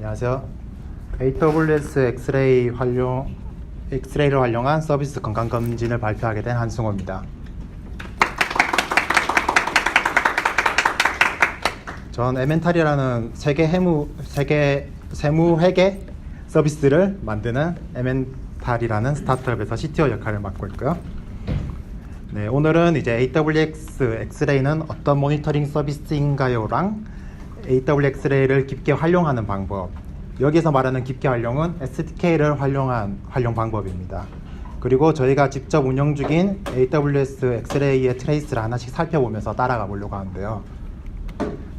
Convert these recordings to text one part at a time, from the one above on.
안녕하세요. AWS 엑스레이를 활용한 서비스 건강검진을 발표하게 된 한승호입니다. 전 에멘탈이라는 세계 세무회계 서비스를 만드는 에멘탈이라는 스타트업에서 CTO 역할을 맡고 있고요. 네, 오늘은 이제 AWS 엑스레이는 어떤 모니터링 서비스인가요랑 AWS 엑스레이를 깊게 활용하는 방법, 여기서 말하는 깊게 활용은 SDK를 활용한 활용 방법입니다. 그리고 저희가 직접 운영 중인 AWS 엑스레이의 트레이스를 하나씩 살펴보면서 따라가 보려고 하는데요.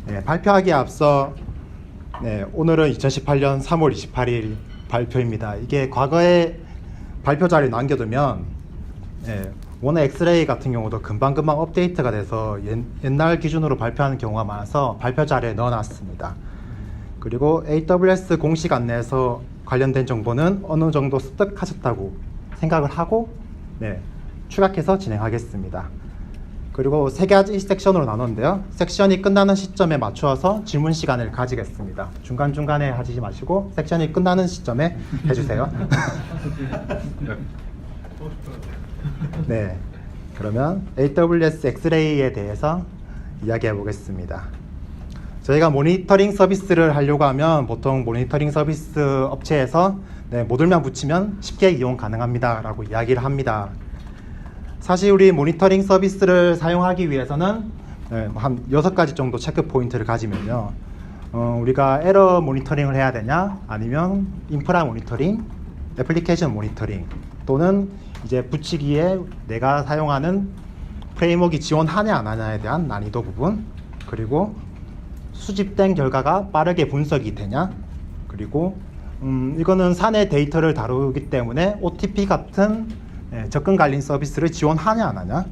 네, 발표하기에 앞서 오늘은 2018년 3월 28일 발표입니다. 이게 과거에 발표 자료를 남겨두면 원래 엑스레이 같은 경우도 금방금방 업데이트가 돼서 옛날 기준으로 발표하는 경우가 많아서 발표 자료에 넣어놨습니다. 그리고 AWS 공식 안내에서 관련된 정보는 어느 정도 습득하셨다고 생각을 하고 추각해서 진행하겠습니다. 그리고 세 가지 섹션으로 나눴는데요. 섹션이 끝나는 시점에 맞추어서 질문 시간을 가지겠습니다. 중간중간에 하지 마시고 섹션이 끝나는 시점에 해주세요. 네, 그러면 AWS 엑스레이에 대해서 이야기해 보겠습니다. 저희가 모니터링 서비스를 하려고 하면 보통 모니터링 서비스 업체에서 모듈만 붙이면 쉽게 이용 가능합니다 라고 이야기를 합니다. 사실 우리 모니터링 서비스를 사용하기 위해서는 한 6가지 정도 체크 포인트를 가지면요, 우리가 에러 모니터링을 해야 되냐, 아니면 인프라 모니터링, 애플리케이션 모니터링, 또는 이제 붙이기에 내가 사용하는 프레임워크가 지원하냐 안 하냐에 대한 난이도 부분, 그리고 수집된 결과가 빠르게 분석이 되냐, 그리고 이거는 사내 데이터를 다루기 때문에 OTP 같은 접근 관련 서비스를 지원하냐 안 하냐,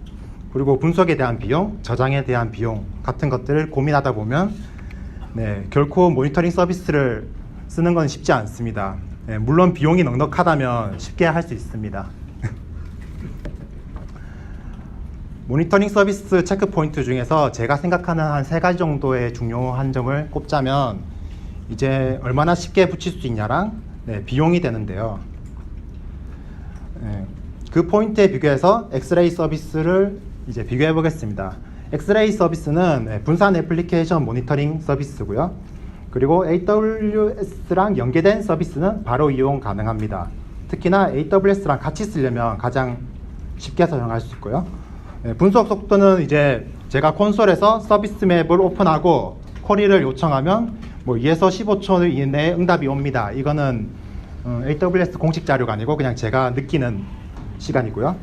그리고 분석에 대한 비용, 저장에 대한 비용 같은 것들을 고민하다 보면 결코 모니터링 서비스를 쓰는 건 쉽지 않습니다. 물론 비용이 넉넉하다면 쉽게 할 수 있습니다. 모니터링 서비스 체크 포인트 중에서 제가 생각하는 한 3가지 정도의 중요한 점을 꼽자면 이제 얼마나 쉽게 붙일 수 있냐랑 비용이 되는데요. 그 포인트에 비교해서 엑스레이 서비스를 이제 비교해 보겠습니다. 엑스레이 서비스는 분산 애플리케이션 모니터링 서비스고요. 그리고 AWS랑 연계된 서비스는 바로 이용 가능합니다. 특히나 AWS랑 같이 쓰려면 가장 쉽게 사용할 수 있고요. 분석 속도는 이제 제가 콘솔에서 서비스 맵을 오픈하고 쿼리를 요청하면 2에서 15초 이내에 응답이 옵니다. 이거는 AWS 공식 자료가 아니고 그냥 제가 느끼는 시간이고요.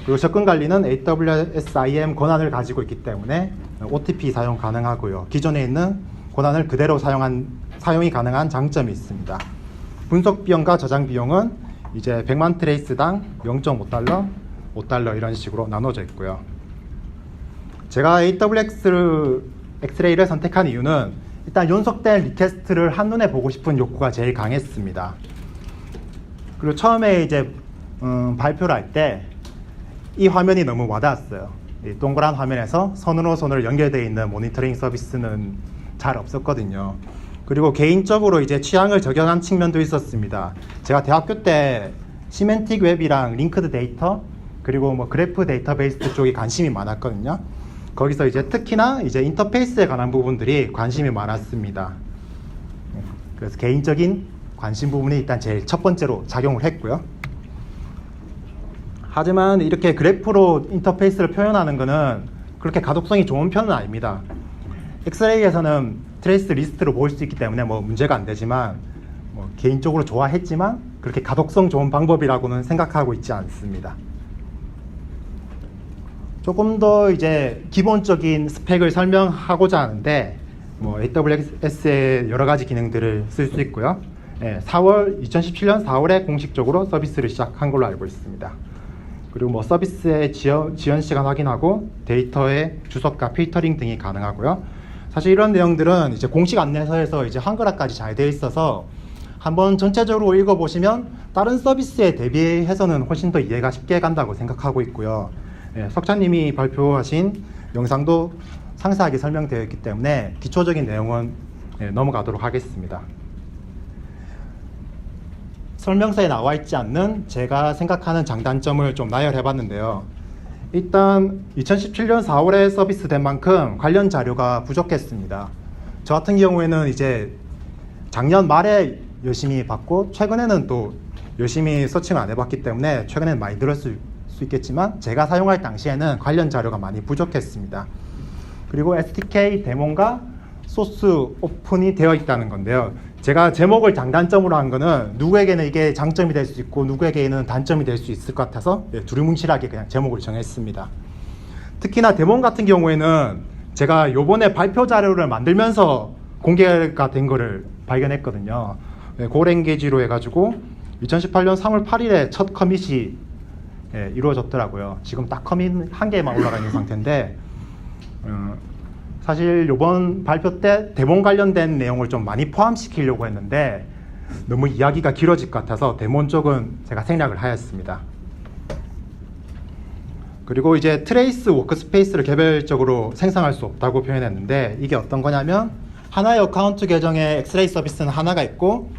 그리고 접근 관리는 AWS IAM 권한을 가지고 있기 때문에 OTP 사용 가능하고요. 기존에 있는 권한을 그대로 사용이 가능한 장점이 있습니다. 분석 비용과 저장 비용은 이제 100만 트레이스당 0.5달러, 5달러 이런 식으로 나눠져 있고요. 제가 AWS 엑스레이를 선택한 이유는 일단 연속된 리퀘스트를 한눈에 보고 싶은 욕구가 제일 강했습니다. 그리고 처음에 이제 발표를 할 때 이 화면이 너무 와닿았어요. 이 동그란 화면에서 선으로 선으로 연결되어 있는 모니터링 서비스는 잘 없었거든요. 그리고 개인적으로 이제 취향을 적용한 측면도 있었습니다. 제가 대학교 때 시멘틱 웹이랑 링크드 데이터, 그리고 그래프 데이터베이스 쪽에 관심이 많았거든요. 거기서 이제 특히나 이제 인터페이스에 관한 부분들이 관심이 많았습니다. 그래서 개인적인 관심 부분이 일단 제일 첫 번째로 작용을 했고요. 하지만 이렇게 그래프로 인터페이스를 표현하는 것은 그렇게 가독성이 좋은 편은 아닙니다. 엑스레이에서는 트레이스 리스트로 모을 수 있기 때문에 문제가 안 되지만 개인적으로 좋아했지만 그렇게 가독성 좋은 방법이라고는 생각하고 있지 않습니다. 조금 더 이제 기본적인 스펙을 설명하고자 하는데 AWS의 여러 가지 기능들을 쓸 수 있고요. 2017년 4월에 공식적으로 서비스를 시작한 걸로 알고 있습니다. 그리고 서비스의 지연 시간 확인하고 데이터의 주석과 필터링 등이 가능하고요. 사실 이런 내용들은 이제 공식 안내서에서 이제 한글화까지 잘 되어 있어서 한번 전체적으로 읽어보시면 다른 서비스에 대비해서는 훨씬 더 이해가 쉽게 간다고 생각하고 있고요. 석찬님이 발표하신 영상도 상세하게 설명되어 있기 때문에 기초적인 내용은 넘어가도록 하겠습니다. 설명서에 나와 있지 않는 제가 생각하는 장단점을 좀 나열해 봤는데요. 일단 2017년 4월에 서비스된 만큼 관련 자료가 부족했습니다. 저 같은 경우에는 이제 작년 말에 열심히 봤고 최근에는 또 열심히 서칭을 안 해봤기 때문에 최근에는 많이 늘었을 수 있겠지만 제가 사용할 당시에는 관련 자료가 많이 부족했습니다. 그리고 SDK 데몬과 소스 오픈이 되어 있다는 건데요. 제가 제목을 장단점으로 한 거는 누구에게는 이게 장점이 될 수 있고 누구에게는 단점이 될 수 있을 것 같아서 두루뭉실하게 그냥 제목을 정했습니다. 특히나 데몬 같은 경우에는 제가 요번에 발표 자료를 만들면서 공개가 된 거를 발견했거든요. 고랭게지로 해가지고 2018년 3월 8일에 첫 커밋이 이루어졌더라고요. 지금 딱 커밋 한 개만 올라가 있는 상태인데 사실 이번 발표 때 데몬 관련된 내용을 좀 많이 포함시키려고 했는데 너무 이야기가 길어질 것 같아서 데몬 쪽은 제가 생략을 하였습니다. 그리고 이제 트레이스 워크스페이스를 개별적으로 생성할 수 없다고 표현했는데 이게 어떤 거냐면 하나의 어카운트 계정에 엑스레이 서비스는 하나가 있고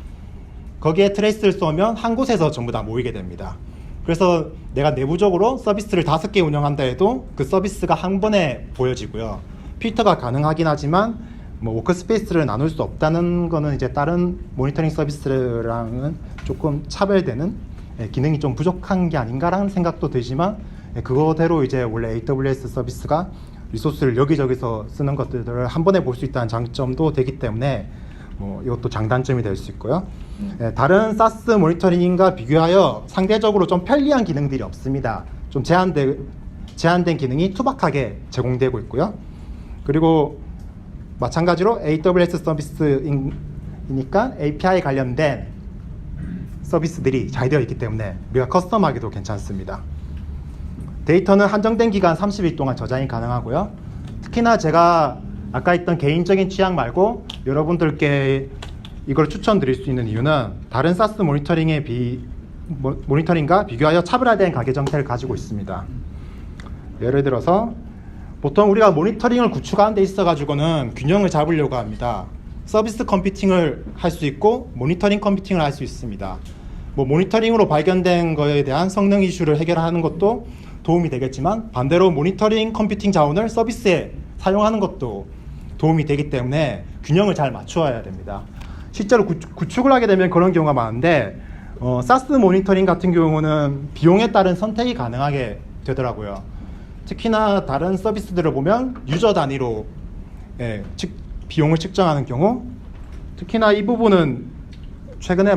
거기에 트레이스를 쏘면 한 곳에서 전부 다 모이게 됩니다. 그래서 내가 내부적으로 서비스를 5개 운영한다 해도 그 서비스가 한 번에 보여지고요. 필터가 가능하긴 하지만 뭐 워크스페이스를 나눌 수 없다는 거는 이제 다른 모니터링 서비스랑은 조금 차별되는 기능이 좀 부족한 게 아닌가라는 생각도 들지만 그거대로 이제 원래 AWS 서비스가 리소스를 여기저기서 쓰는 것들을 한 번에 볼 수 있다는 장점도 되기 때문에 뭐 이것도 장단점이 될 수 있고요. 다른 SaaS 모니터링과 비교하여 상대적으로 좀 편리한 기능들이 없습니다. 좀 제한된 기능이 투박하게 제공되고 있고요. 그리고 마찬가지로 AWS 서비스이니까 API 관련된 서비스들이 잘 되어 있기 때문에 우리가 커스텀하기도 괜찮습니다. 데이터는 한정된 기간 30일 동안 저장이 가능하고요. 특히나 제가 아까 했던 개인적인 취향 말고 여러분들께 이걸 추천드릴 수 있는 이유는 다른 SaaS 모니터링과 비교하여 차별화된 가격 정책을 가지고 있습니다. 예를 들어서 보통 우리가 모니터링을 구축하는 데 있어 가지고는 균형을 잡으려고 합니다. 서비스 컴퓨팅을 할 수 있고 모니터링 컴퓨팅을 할 수 있습니다. 뭐 모니터링으로 발견된 거에 대한 성능 이슈를 해결하는 것도 도움이 되겠지만 반대로 모니터링 컴퓨팅 자원을 서비스에 사용하는 것도 도움이 되기 때문에 균형을 잘 맞추어야 됩니다. 실제로 구축을 하게 되면 그런 경우가 많은데 SaaS 모니터링 같은 경우는 비용에 따른 선택이 가능하게 되더라고요. 특히나 다른 서비스들을 보면 유저 단위로 비용을 측정하는 경우 특히나 이 부분은 최근에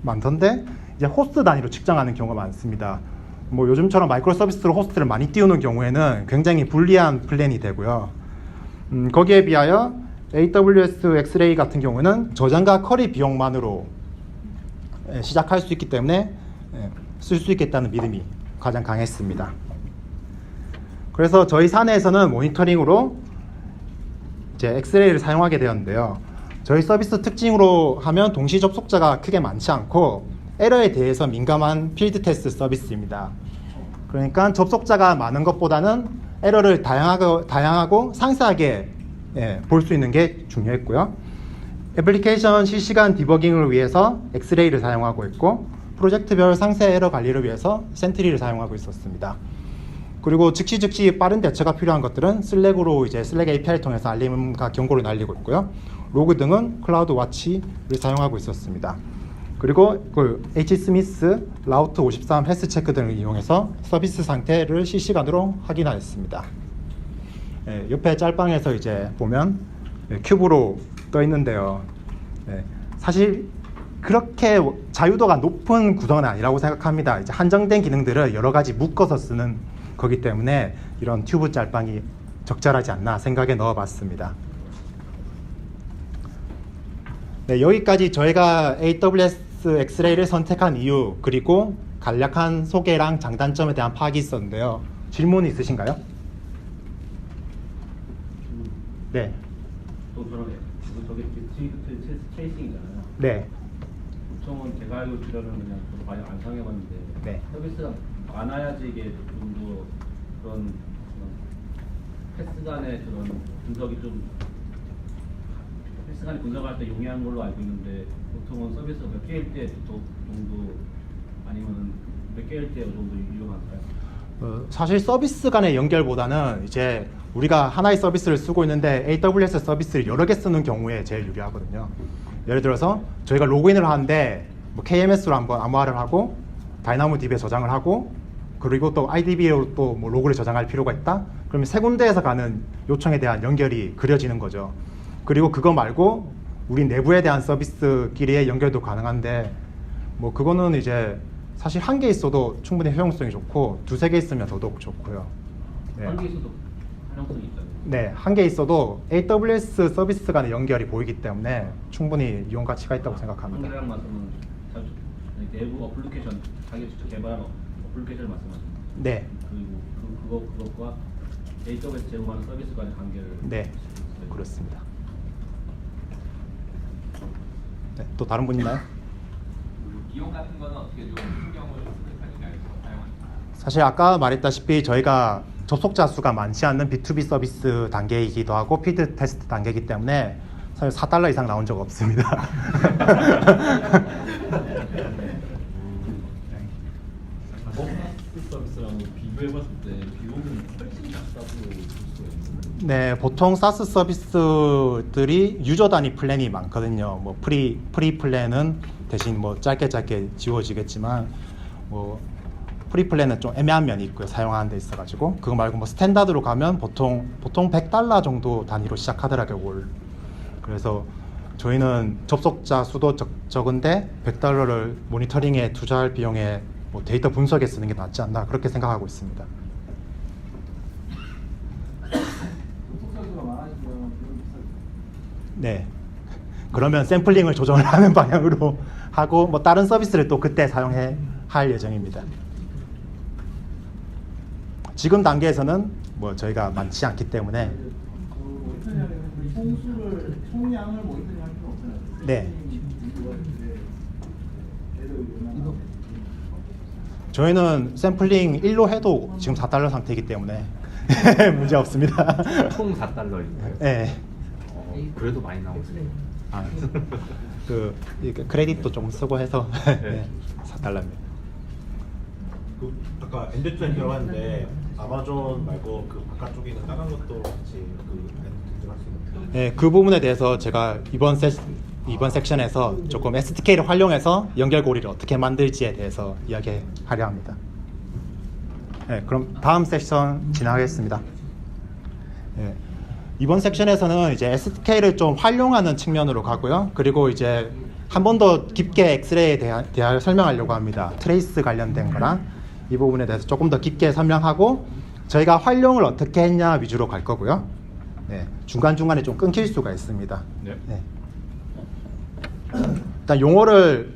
많던데 이제 호스트 단위로 측정하는 경우가 많습니다. 뭐 요즘처럼 마이크로 서비스로 호스트를 많이 띄우는 경우에는 굉장히 불리한 플랜이 되고요. 거기에 비하여 AWS 엑스레이 같은 경우는 저장과 쿼리 비용만으로 시작할 수 있기 때문에 쓸 수 있겠다는 믿음이 가장 강했습니다. 그래서 저희 사내에서는 모니터링으로 이제 엑스레이를 사용하게 되었는데요. 저희 서비스 특징으로 하면 동시 접속자가 크게 많지 않고 에러에 대해서 민감한 필드 테스트 서비스입니다. 그러니까 접속자가 많은 것보다는 에러를 다양하고 상세하게 볼 수 있는 게 중요했고요. 애플리케이션 실시간 디버깅을 위해서 엑스레이를 사용하고 있고 프로젝트별 상세 에러 관리를 위해서 센트리를 사용하고 있었습니다. 그리고 즉시 빠른 대처가 필요한 것들은 슬랙으로 이제 슬랙 API를 통해서 알림과 경고를 날리고 있고요. 로그 등은 클라우드 와치를 사용하고 있었습니다. 그리고 그 H스미스, 라우트 53, 헬스 체크 등을 이용해서 서비스 상태를 실시간으로 확인하였습니다. 옆에 짤방에서 이제 보면 큐브로 떠 있는데요. 사실 그렇게 자유도가 높은 구성은 아니라고 생각합니다. 이제 한정된 기능들을 여러 가지 묶어서 쓰는 거기 때문에 이런 튜브 짤방이 적절하지 않나 생각에 넣어봤습니다. 네, 여기까지 저희가 AWS 엑스레이를 선택한 이유 그리고 간략한 소개랑 장단점에 대한 파악이 있었는데요. 질문 있으신가요? 네. 저게 트레이싱이잖아요. 네. 보통은 제가 알고 있기로는 그냥 저도 많이 안 사용해봤는데 네. 서비스가 많아야지 이게 좀 더 그런 패스 간의 그런 분석이 좀 서비스 간에 분석할 때 용이한 걸로 알고 있는데 보통은 서비스가 몇 개일 때 정도 아니면 몇 개일 때 정도 유용할까요? 사실 서비스 간의 연결보다는 이제 우리가 하나의 서비스를 쓰고 있는데 AWS 서비스를 여러 개 쓰는 경우에 제일 유리하거든요. 예를 들어서 저희가 로그인을 하는데 뭐 KMS로 한번 암호화를 하고 다이나모DB에 저장을 하고 그리고 또 IDB로 또 뭐 로그를 저장할 필요가 있다? 그러면 세 군데에서 가는 요청에 대한 연결이 그려지는 거죠. 그리고 그거 말고 우리 내부에 대한 서비스끼리의 연결도 가능한데 뭐 그거는 이제 사실 한 개 있어도 충분히 효용성이 좋고 두세 개 있으면 더더욱 좋고요. 네. 한 개 있어도 활용성이 있다. 네, 한 개 있어도 AWS 서비스 간의 연결이 보이기 때문에 충분히 이용 가치가 있다고 생각합니다. 한계라는 말씀은 내부 어플리케이션 자기 직접 개발한 어플리케이션을 말씀하십니다. 네, 그리고 그것과 AWS 제공하는 서비스 간의 관계를. 네, 그렇습니다. 네, 또 다른 분 있나요? 비용 같은 거는 어떻게 좀 신경을 사용합니까? 사실 아까 말했다시피 저희가 접속자 수가 많지 않는 B2B 서비스 단계이기도 하고 피드 테스트 단계이기 때문에 사실 $4 이상 나온 적 없습니다. 서비스랑 비교해봤을 때 비용은 훨씬 작다고 볼 수가 있는데. 네, 보통 사스 서비스들이 유저 단위 플랜이 많거든요. 뭐 프리 플랜은 대신 뭐 짧게 지워지겠지만 뭐 프리 플랜은 좀 애매한 면이 있고요. 사용하는 데 있어가지고 그거 말고 뭐 스탠다드로 가면 보통 $100 정도 단위로 시작하더라고요. 그래서 저희는 접속자 수도 적은데 $100를 모니터링에 투자할 비용에 뭐 데이터 분석에 쓰는 게 낫지 않나 그렇게 생각하고 있습니다. 네. 그러면 샘플링을 조정을 하는 방향으로 하고 뭐 다른 서비스를 또 그때 사용해 할 예정입니다. 지금 단계에서는 뭐 저희가 많지 않기 때문에 총량을 모니터링할 필요 없잖아요. 네. 저희는 샘플링 1로 해도 지금 $4 상태이기 때문에 문제 없습니다. 총 $4인가요? 네. 그래도 많이 나오세요. 아, 이렇게 크레딧도 좀 쓰고 해서 네, $4입니다. 그 아까 엔드투엔드라고 하는데 아마존 말고 그 바깥쪽에 있는 다른 것도 같이 그 엔드투엔드 할 수 있는. 네, 그 부분에 대해서 제가 이번 섹션에서 조금 SDK를 활용해서 연결고리를 어떻게 만들지에 대해서 이야기하려 합니다. 네, 그럼 다음 섹션 진행하겠습니다. 네, 이번 섹션에서는 이제 SDK를 좀 활용하는 측면으로 가고요. 그리고 이제 한 번 더 깊게 엑스레이에 대하여 설명하려고 합니다. 트레이스 관련된 거랑 이 부분에 대해서 조금 더 깊게 설명하고 저희가 활용을 어떻게 했냐 위주로 갈 거고요. 네, 중간중간에 좀 끊길 수가 있습니다. 네. 네. 일단 용어를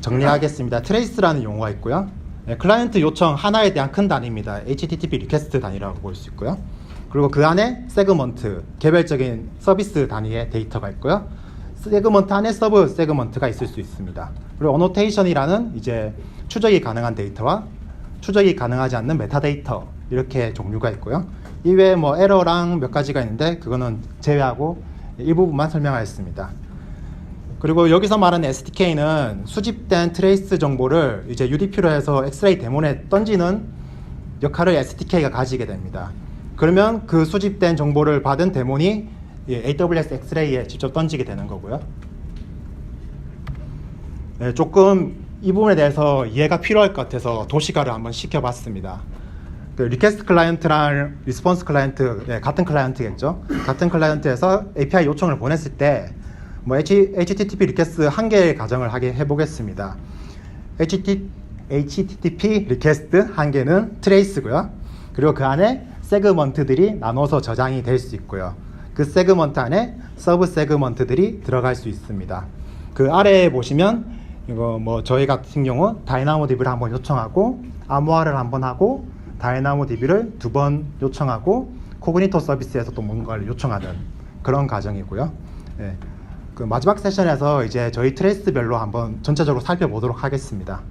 정리하겠습니다. 트레이스라는 용어가 있고요. 네, 클라이언트 요청 하나에 대한 큰 단위입니다. HTTP 리퀘스트 단위라고 볼 수 있고요. 그리고 그 안에 세그먼트, 개별적인 서비스 단위의 데이터가 있고요. 세그먼트 안에 서브 세그먼트가 있을 수 있습니다. 그리고 어노테이션이라는 이제 추적이 가능한 데이터와 추적이 가능하지 않는 메타데이터 이렇게 종류가 있고요. 이외에 뭐 에러랑 몇 가지가 있는데 그거는 제외하고 일부분만 설명하였습니다. 그리고 여기서 말하는 SDK는 수집된 트레이스 정보를 이제 UDP로 해서 엑스레이 데몬에 던지는 역할을 SDK가 가지게 됩니다. 그러면 그 수집된 정보를 받은 데몬이 AWS 엑스레이에 직접 던지게 되는 거고요. 네, 조금 이 부분에 대해서 이해가 필요할 것 같아서 도시가를 한번 시켜봤습니다. 그 리퀘스트 클라이언트랑 리스폰스 클라이언트, 네, 같은 클라이언트겠죠. 같은 클라이언트에서 API 요청을 보냈을 때 뭐 HTTP 리퀘스트 한 개의 가정을 하게 해보겠습니다. HTTP 리퀘스트 한 개는 트레이스고요. 그리고 그 안에 세그먼트들이 나눠서 저장이 될 수 있고요. 그 세그먼트 안에 서브 세그먼트들이 들어갈 수 있습니다. 그 아래에 보시면 이거 뭐 저희 같은 경우 다이나모DB를 한번 요청하고 암호화를 한번 하고 다이나모DB를 2번 요청하고 코그니토 서비스에서 또 뭔가를 요청하는 그런 과정이고요. 네. 그 마지막 세션에서 이제 저희 트레이스별로 한번 전체적으로 살펴보도록 하겠습니다.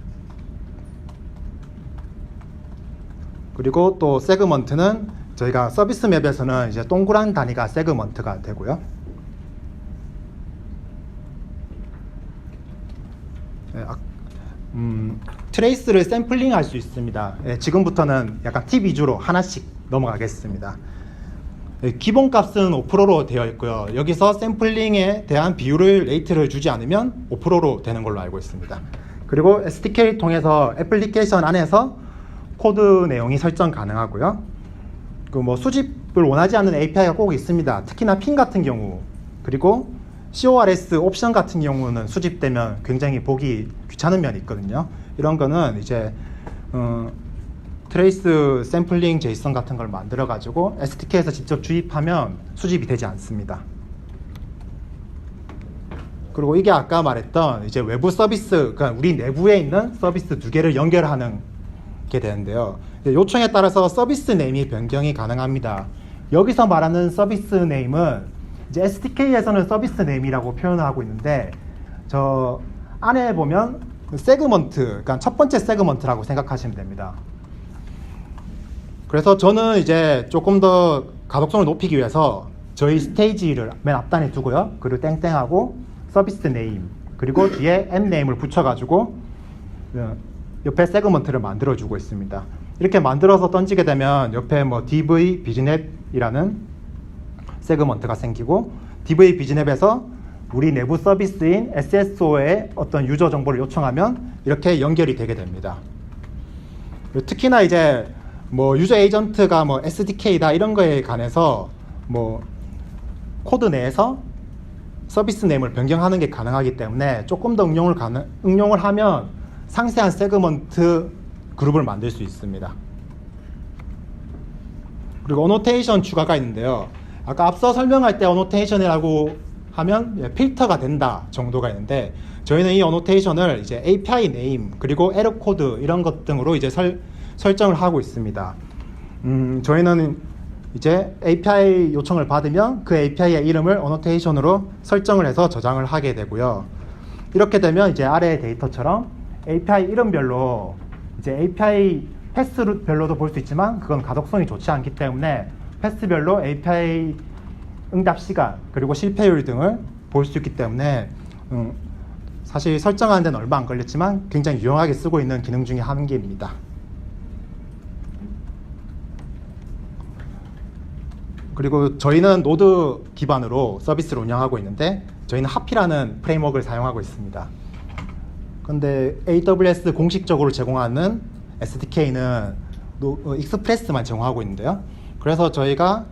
그리고 또 세그먼트는 저희가 서비스 맵에서는 이제 동그란 단위가 세그먼트가 되고요. 트레이스를 샘플링 할 수 있습니다. 지금부터는 약간 팁 위주로 하나씩 넘어가겠습니다. 기본값은 5%로 되어 있고요. 여기서 샘플링에 대한 비율을 레이트를 주지 않으면 5%로 되는 걸로 알고 있습니다. 그리고 SDK를 통해서 애플리케이션 안에서 코드 내용이 설정 가능하고요. 그 뭐 수집을 원하지 않는 API가 꼭 있습니다. 특히나 핀 같은 경우, 그리고 CORS 옵션 같은 경우는 수집되면 굉장히 보기 귀찮은 면이 있거든요. 이런 거는 이제 트레이스 샘플링 제이슨 같은 걸 만들어 가지고 SDK에서 직접 주입하면 수집이 되지 않습니다. 그리고 이게 아까 말했던 이제 외부 서비스, 그러니까 우리 내부에 있는 서비스 두 개를 연결하는 게 되는데요. 요청에 따라서 서비스 네임이 변경이 가능합니다. 여기서 말하는 서비스 네임은 이제 SDK에서는 서비스 네임이라고 표현하고 있는데, 저 안에 보면 세그먼트, 그러니까 첫 번째 세그먼트라고 생각하시면 됩니다. 그래서 저는 이제 조금 더 가독성을 높이기 위해서 저희 스테이지를 맨 앞단에 두고요. 그리고 땡땡하고 서비스 네임, 그리고 뒤에 앱 네임을 붙여가지고 옆에 세그먼트를 만들어주고 있습니다. 이렇게 만들어서 던지게 되면 옆에 뭐 DV 비즈냅이라는 세그먼트가 생기고, DV 비즈냅에서 우리 내부 서비스인 SSO의 어떤 유저 정보를 요청하면 이렇게 연결이 되게 됩니다. 특히나 이제 뭐 유저 에이전트가 뭐 SDK다 이런 거에 관해서 뭐 코드 내에서 서비스 네임을 변경하는 게 가능하기 때문에 조금 더 응용을 하면 상세한 세그먼트 그룹을 만들 수 있습니다. 그리고 어노테이션 추가가 있는데요. 아까 앞서 설명할 때 어노테이션이라고 하면 필터가 된다 정도가 있는데, 저희는 이 어노테이션을 이제 API 네임 그리고 에러 코드 이런 것 등으로 이제 설정을 하고 있습니다. 저희는 이제 API 요청을 받으면 그 API의 이름을 어노테이션으로 설정을 해서 저장을 하게 되고요. 이렇게 되면 이제 아래 데이터처럼 API 이름별로 이제 API 패스별로도 볼 수 있지만 그건 가독성이 좋지 않기 때문에 패스별로 API 응답 시간 그리고 실패율 등을 볼 수 있기 때문에 사실 설정하는 데는 얼마 안 걸렸지만 굉장히 유용하게 쓰고 있는 기능 중에 한 개입니다. 그리고 저희는 노드 기반으로 서비스를 운영하고 있는데, 저희는 하피라는 프레임워크를 사용하고 있습니다. 근데 AWS 공식적으로 제공하는 SDK는 익스프레스만 제공하고 있는데요. 그래서 저희가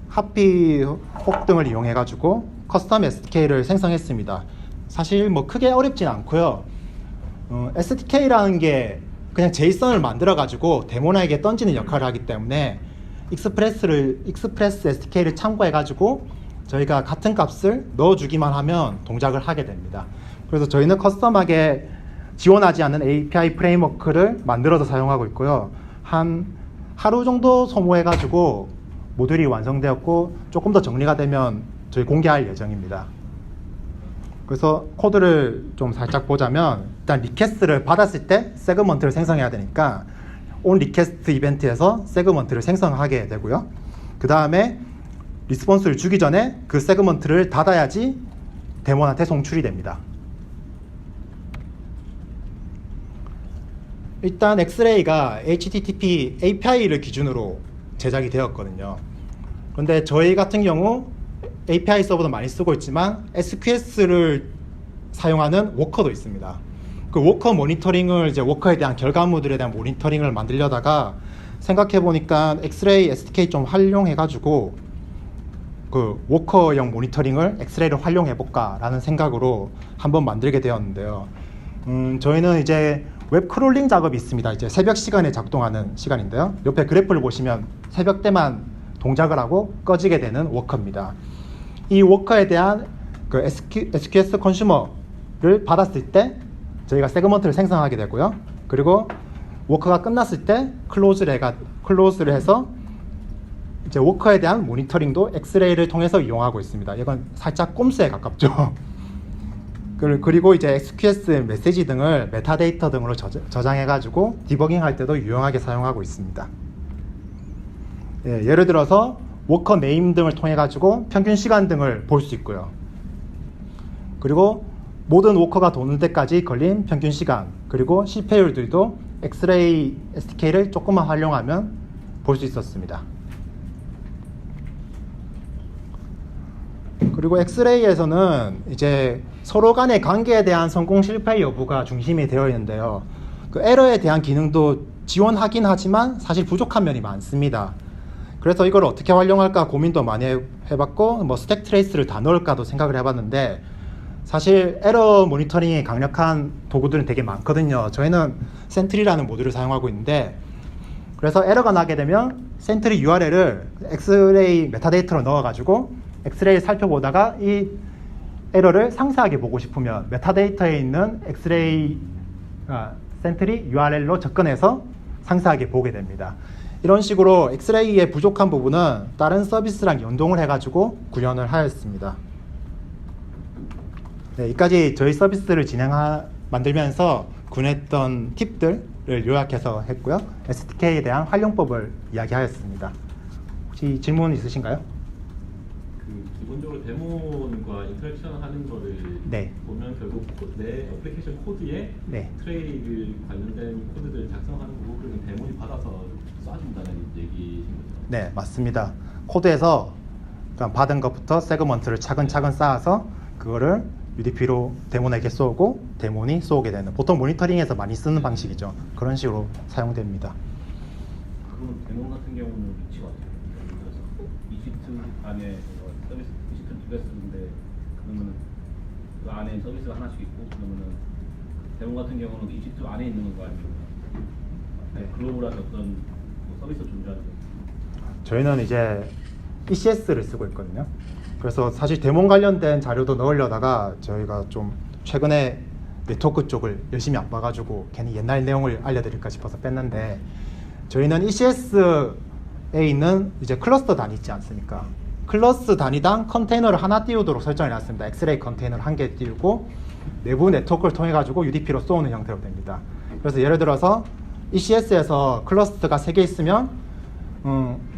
하피 혹 등을 이용해 가지고 커스텀 SDK를 생성했습니다. 사실 뭐 크게 어렵진 않고요. SDK라는 게 그냥 제이슨을 만들어 가지고 데모나에게 던지는 역할을 하기 때문에 익스프레스 SDK를 참고해 가지고 저희가 같은 값을 넣어주기만 하면 동작을 하게 됩니다. 그래서 저희는 커스텀하게 지원하지 않는 API 프레임워크를 만들어서 사용하고 있고요. 한 하루 정도 소모해 가지고 모듈이 완성되었고, 조금 더 정리가 되면 저희 공개할 예정입니다. 그래서 코드를 좀 살짝 보자면, 일단 리퀘스트를 받았을 때 세그먼트를 생성해야 되니까 on 리퀘스트 이벤트에서 세그먼트를 생성하게 되고요. 그 다음에 리스폰스를 주기 전에 그 세그먼트를 닫아야지 데몬한테 송출이 됩니다. 일단 엑스레이가 HTTP API를 기준으로 제작이 되었거든요. 그런데 저희 같은 경우 API 서버도 많이 쓰고 있지만 SQS를 사용하는 워커도 있습니다. 그 워커 모니터링을 이제 워커에 대한 결과물들에 대한 모니터링을 만들려다가 생각해 보니까 엑스레이 SDK 좀 활용해 가지고 그 워커형 모니터링을 엑스레이를 활용해 볼까라는 생각으로 한번 만들게 되었는데요. 저희는 이제 웹 크롤링 작업이 있습니다. 이제 새벽 시간에 작동하는 시간인데요. 옆에 그래프를 보시면 새벽 때만 동작을 하고 꺼지게 되는 워커입니다. 이 워커에 대한 그 SQS 컨슈머를 받았을 때 저희가 세그먼트를 생성하게 되고요. 그리고 워커가 끝났을 때 클로즈를 해서 이제 워커에 대한 모니터링도 엑스레이를 통해서 이용하고 있습니다. 이건 살짝 꼼수에 가깝죠. 그리고 이제 SQS 메시지 등을 메타데이터 등으로 저장해가지고 디버깅할 때도 유용하게 사용하고 있습니다. 예를 들어서 워커 네임 등을 통해 가지고 평균 시간 등을 볼 수 있고요. 그리고 모든 워커가 도는 데까지 걸린 평균 시간, 그리고 실패율들도 엑스레이 SDK를 조금만 활용하면 볼 수 있었습니다. 그리고 엑스레이에서는 이제 서로 간의 관계에 대한 성공 실패 여부가 중심이 되어 있는데요. 그 에러에 대한 기능도 지원하긴 하지만 사실 부족한 면이 많습니다. 그래서 이걸 어떻게 활용할까 고민도 많이 해봤고, 뭐 스택 트레이스를 다 넣을까도 생각을 해봤는데, 사실 에러 모니터링이 강력한 도구들은 되게 많거든요. 저희는 센트리라는 모듈을 사용하고 있는데, 그래서 에러가 나게 되면 센트리 URL을 엑스레이 메타데이터로 넣어가지고 엑스레이를 살펴보다가 이 에러를 상세하게 보고 싶으면 메타데이터에 있는 엑스레이 센트리 URL로 접근해서 상세하게 보게 됩니다. 이런 식으로 엑스레이의 부족한 부분은 다른 서비스랑 연동을 해가지고 구현을 하였습니다. 네, 여기까지 저희 서비스를 만들면서 구현했던 팁들을 요약해서 했고요. SDK에 대한 활용법을 이야기하였습니다. 혹시 질문 있으신가요? 그 기본적으로 데모과 인터랙션 하는 거를 네. 보면 결국 내 애플리케이션 코드에 네. 트레이드 관련된 코드들 작성하는 거고, 그리고 데모니 받아서 쏴준다는 얘기신 거죠? 네, 맞습니다. 코드에서 그러니까 받은 것부터 세그먼트를 차근차근 쌓아서 그거를 UDP로 데몬에게 쏘고 데몬이 쏘게 되는, 보통 모니터링에서 많이 쓰는 방식이죠. 그런 식으로 사용됩니다. 그럼 데몬 같은 경우는 위치가 어때요? 예를 들어서 이집트 안에 서비스 이집트 두 개 쓰는데 그러면은 그 안에 서비스가 하나씩 있고, 그러면은 데몬 같은 경우는 이집트 안에 있는 거 아니면 네. 글로벌한 어떤 뭐 서비스 존재하는 거? 저희는 이제 ECS를 쓰고 있거든요. 그래서 사실 데몬 관련된 자료도 넣으려다가 저희가 좀 최근에 네트워크 쪽을 열심히 안 봐가지고 괜히 옛날 내용을 알려드릴까 싶어서 뺐는데, 저희는 ECS에 있는 이제 클러스터 단위 있지 않습니까? 클러스 단위당 컨테이너를 하나 띄우도록 설정해 놨습니다. 엑스레이 컨테이너를 한 개 띄우고 내부 네트워크를 통해 가지고 UDP로 쏘는 형태로 됩니다. 그래서 예를 들어서 ECS에서 클러스터가 3개 있으면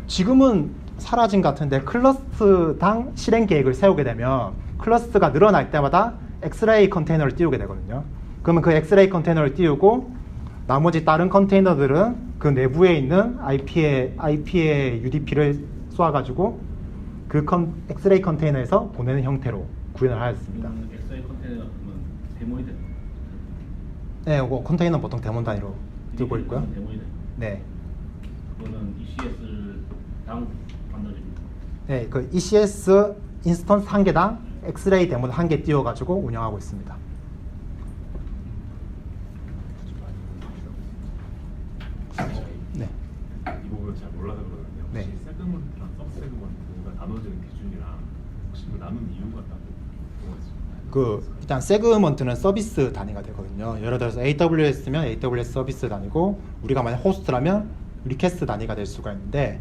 지금은 사라진 것 같은데, 클러스당 실행 계획을 세우게 되면 클러스가 늘어날 때마다 엑스레이 컨테이너를 띄우게 되거든요. 그러면 그 엑스레이 컨테이너를 띄우고 나머지 다른 컨테이너들은 그 내부에 있는 IP의 UDP를 쏘아가지고 그 엑스레이 컨테이너에서 보내는 형태로 구현을 하였습니다. 엑스레이 컨테이너가 그러면 데몬이 되는 거예요? 네, 이거 컨테이너 보통 데몬 단위로 뜨고 있고요. 데몬이 되는 거예요? 네, 그거는 ECS당 만들어집니다. 네, 그 ECS 인스턴스 한 개당 엑스레이 데몬 한 개 띄워가지고 운영하고 있습니다. 네. 이 부분을 잘 몰라서 그러는데, 혹시 네. 세그먼트랑 서브세그먼트가 나눠지는 기준이랑 혹시 그 나눈 이유가 따로 있을까요? 그 일단 세그먼트는 서비스 단위가 되거든요. 예를 들어서 AWS면 AWS 서비스 단위고, 우리가 만약 호스트라면 리퀘스트 단위가 될 수가 있는데,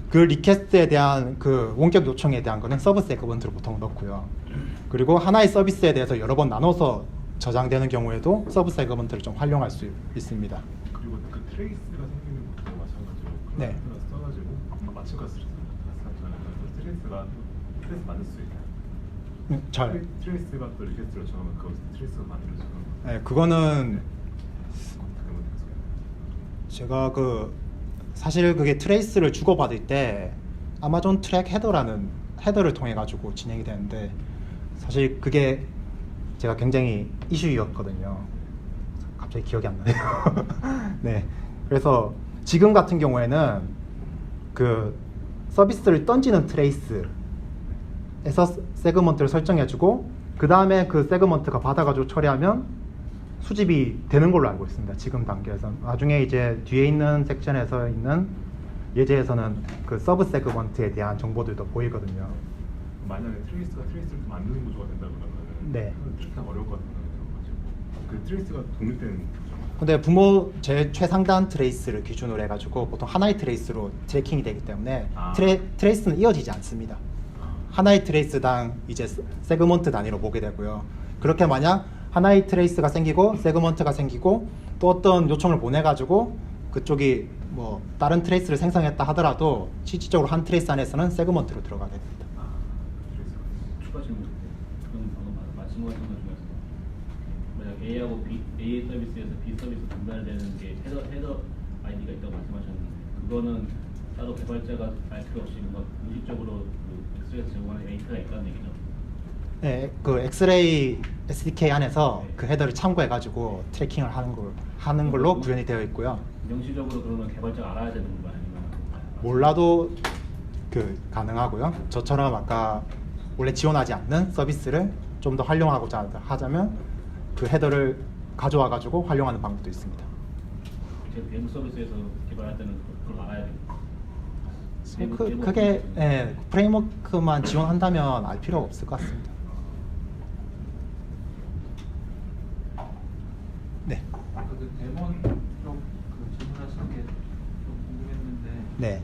그 리퀘스트에 대한 그 원격 요청에 대한 거는 서브 세그먼트로 보통 넣고요. 그리고 하나의 서비스에 대해서 여러 번 나눠서 저장되는 경우에도 서브 세그먼트를 좀 활용할 수 있습니다. 그리고 그 트레이스가 생기는 것도 마찬가지로 네. 클러스터를 써가지고 마침 가스를 쓰잖아요. 트레이스 만들 수 있나요? 잘. 트레이스가 또 리퀘스트를 정하면 그 트레이스가 만들어지는 거. 네, 그거는 어떻게 만들었어요? 제가 사실 그게 트레이스를 주고받을 때 아마존 트랙 헤더를 통해 가지고 진행이 되는데, 사실 그게 제가 굉장히 이슈였거든요. 갑자기 기억이 안 나네요. 네, 그래서 지금 같은 경우에는 그 서비스를 던지는 트레이스에서 세그먼트를 설정해주고, 그 다음에 그 세그먼트가 받아가지고 처리하면 수집이 되는 걸로 알고 있습니다. 지금 단계에서. 나중에 이제 뒤에 있는 섹션에서 있는 예제에서는 그 서브 세그먼트에 대한 정보들도 보이거든요. 만약에 트레이스를 또 만드는 구조가 된다 그러면 네. 트레이스가 어려울 것 같아요. 그 트레이스가 독립된 구조. 근데 제 최상단 트레이스를 기준으로 해가지고 보통 하나의 트레이스로 트래킹이 되기 때문에 트레이스는 이어지지 않습니다. 하나의 트레이스당 이제 세그먼트 단위로 보게 되고요. 그렇게 만약 하나의 트레이스가 생기고 세그먼트가 생기고 또 어떤 요청을 보내가지고 그쪽이 뭐 다른 트레이스를 생성했다 하더라도 실질적으로 한 트레이스 안에서는 세그먼트로 들어가게 됩니다. 추가 질문. 그럼 방금 말씀하신 것 중에서 A하고 A 서비스에서 B 서비스 분발되는 게 헤더 아이디가 있다고 말씀하셨는데 그거는 따로 개발자가 알 필요 없이 뭔가 무의식적으로 그 엑스레이에서 제공하는 데이터가 있다는 얘기죠. 네, 그 엑스레이 SDK 안에서 그 헤더를 참고해가지고 트래킹을 하는 걸로 구현이 되어 있고요. 명시적으로 그러면 개발자가 알아야 되는 건가요? 아니면 몰라도 그 가능하고요. 저처럼 아까 원래 지원하지 않는 서비스를 좀 더 활용하고자 하자면 그 헤더를 가져와가지고 활용하는 방법도 있습니다. 제 대무 서비스에서 개발할 때는 그걸 알아야 돼요. 그게 프레임워크만 지원한다면 알 필요가 없을 것 같습니다. 네. 그 데몬 쪽그 질문하신 게 좀 궁금했는데 네.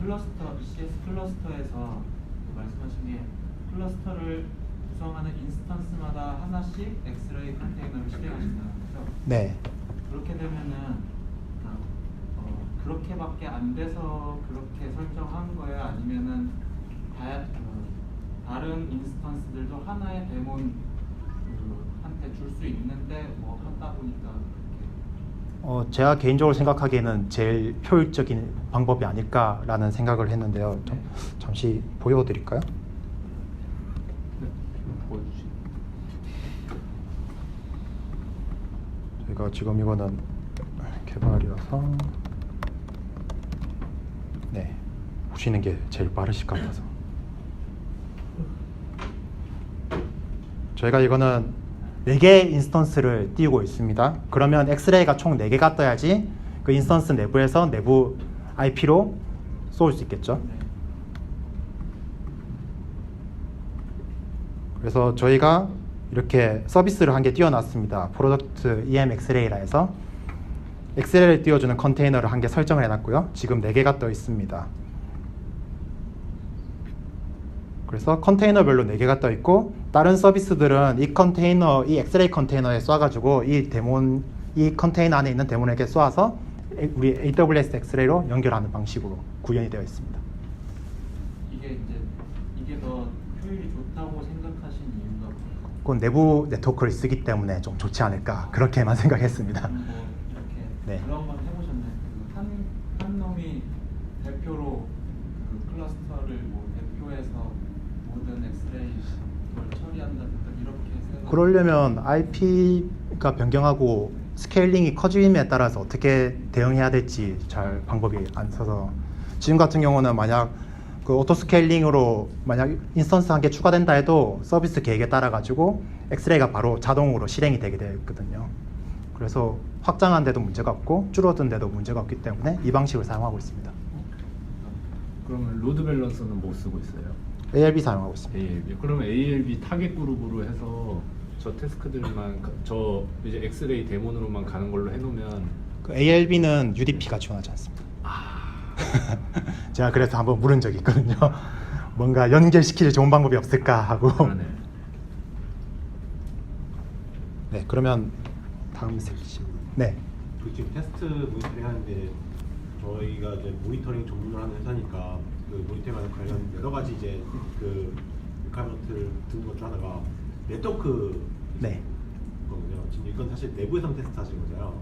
클러스터 ECS 클러스터에서 그 말씀하신 게 클러스터를 구성하는 인스턴스마다 하나씩 엑스레이 컨테이너를 실행하신다는 거죠? 네. 그렇게 되면은 그렇게밖에 안 돼서 그렇게 설정한 거예요? 아니면은 다른 인스턴스들도 하나의 데몬 한테 줄 수 있는데 뭐 하다 보니까 그렇게 제가 개인적으로 생각하기에는 제일 효율적인 방법이 아닐까라는 생각을 했는데요. 잠시 보여드릴까요? 보여주시죠. 저희가 지금 이거는 개발이라서 네, 보시는 게 제일 빠르실 것 같아서 저희가 이거는 4개의 인스턴스를 띄우고 있습니다. 그러면 엑스레이가 총 4개가 떠야지 그 인스턴스 내부에서 내부 IP로 쏠 수 있겠죠. 그래서 저희가 이렇게 서비스를 한 개 띄워놨습니다. 프로덕트 EM 엑스레이라 해서 엑스레이를 띄워주는 컨테이너를 한 개 설정을 해놨고요. 지금 4개가 떠 있습니다. 그래서 컨테이너별로 4개가 떠 있고 다른 서비스들은 이 컨테이너, 이 엑스레이 컨테이너에 쏴가지고 이 컨테이너 안에 있는 데몬에게 쏴서 우리 AWS 엑스레이로 연결하는 방식으로 구현이 되어 있습니다. 이게 더 효율이 좋다고 생각하신 이유가 뭐예요? 그건 내부 네트워크를 쓰기 때문에 좀 좋지 않을까 그렇게만 생각했습니다. 뭐 이렇게 네. 그런 건 해보셨나요? 한 놈이 대표로 그 클러스터를 뭐 대표해서 모든 엑스레이 걸 처리한다든가 이렇게 생각. 그러려면 IP가 변경하고 스케일링이 커짐에 따라서 어떻게 대응해야 될지 잘 방법이 안 서서 지금 같은 경우는 만약 그 오토 스케일링으로 만약 인스턴스 한 개 추가된다 해도 서비스 계획에 따라 가지고 엑스레이가 바로 자동으로 실행이 되게 되어 있거든요. 그래서 확장한 데도 문제가 없고 줄어든 데도 문제가 없기 때문에 이 방식을 사용하고 있습니다. 그러면 로드 밸런서는 뭐 쓰고 있어요? ALB 사용하고 있습니다. ALB. 그러면 ALB 타겟 그룹으로 해서 저 태스크들만 저 이제 엑스레이 데몬으로만 가는 걸로 해놓으면 그 ALB는 UDP가 지원하지 않습니다. 제가 그래서 한번 물은 적이 있거든요. 뭔가 연결시킬 좋은 방법이 없을까 하고. 그러네. 네, 그러면 다음 섹션. 네. 그 지금 테스트 모니터링 하는데 저희가 이제 모니터링 전문을 하는 회사니까 그 모니터링 관련 여러 가지 이제 그 리퀘어먼트를 든 것 중 하나가 네트워크 네. 거든요. 지금 이건 사실 내부에서는 테스트 하시는 거잖아요.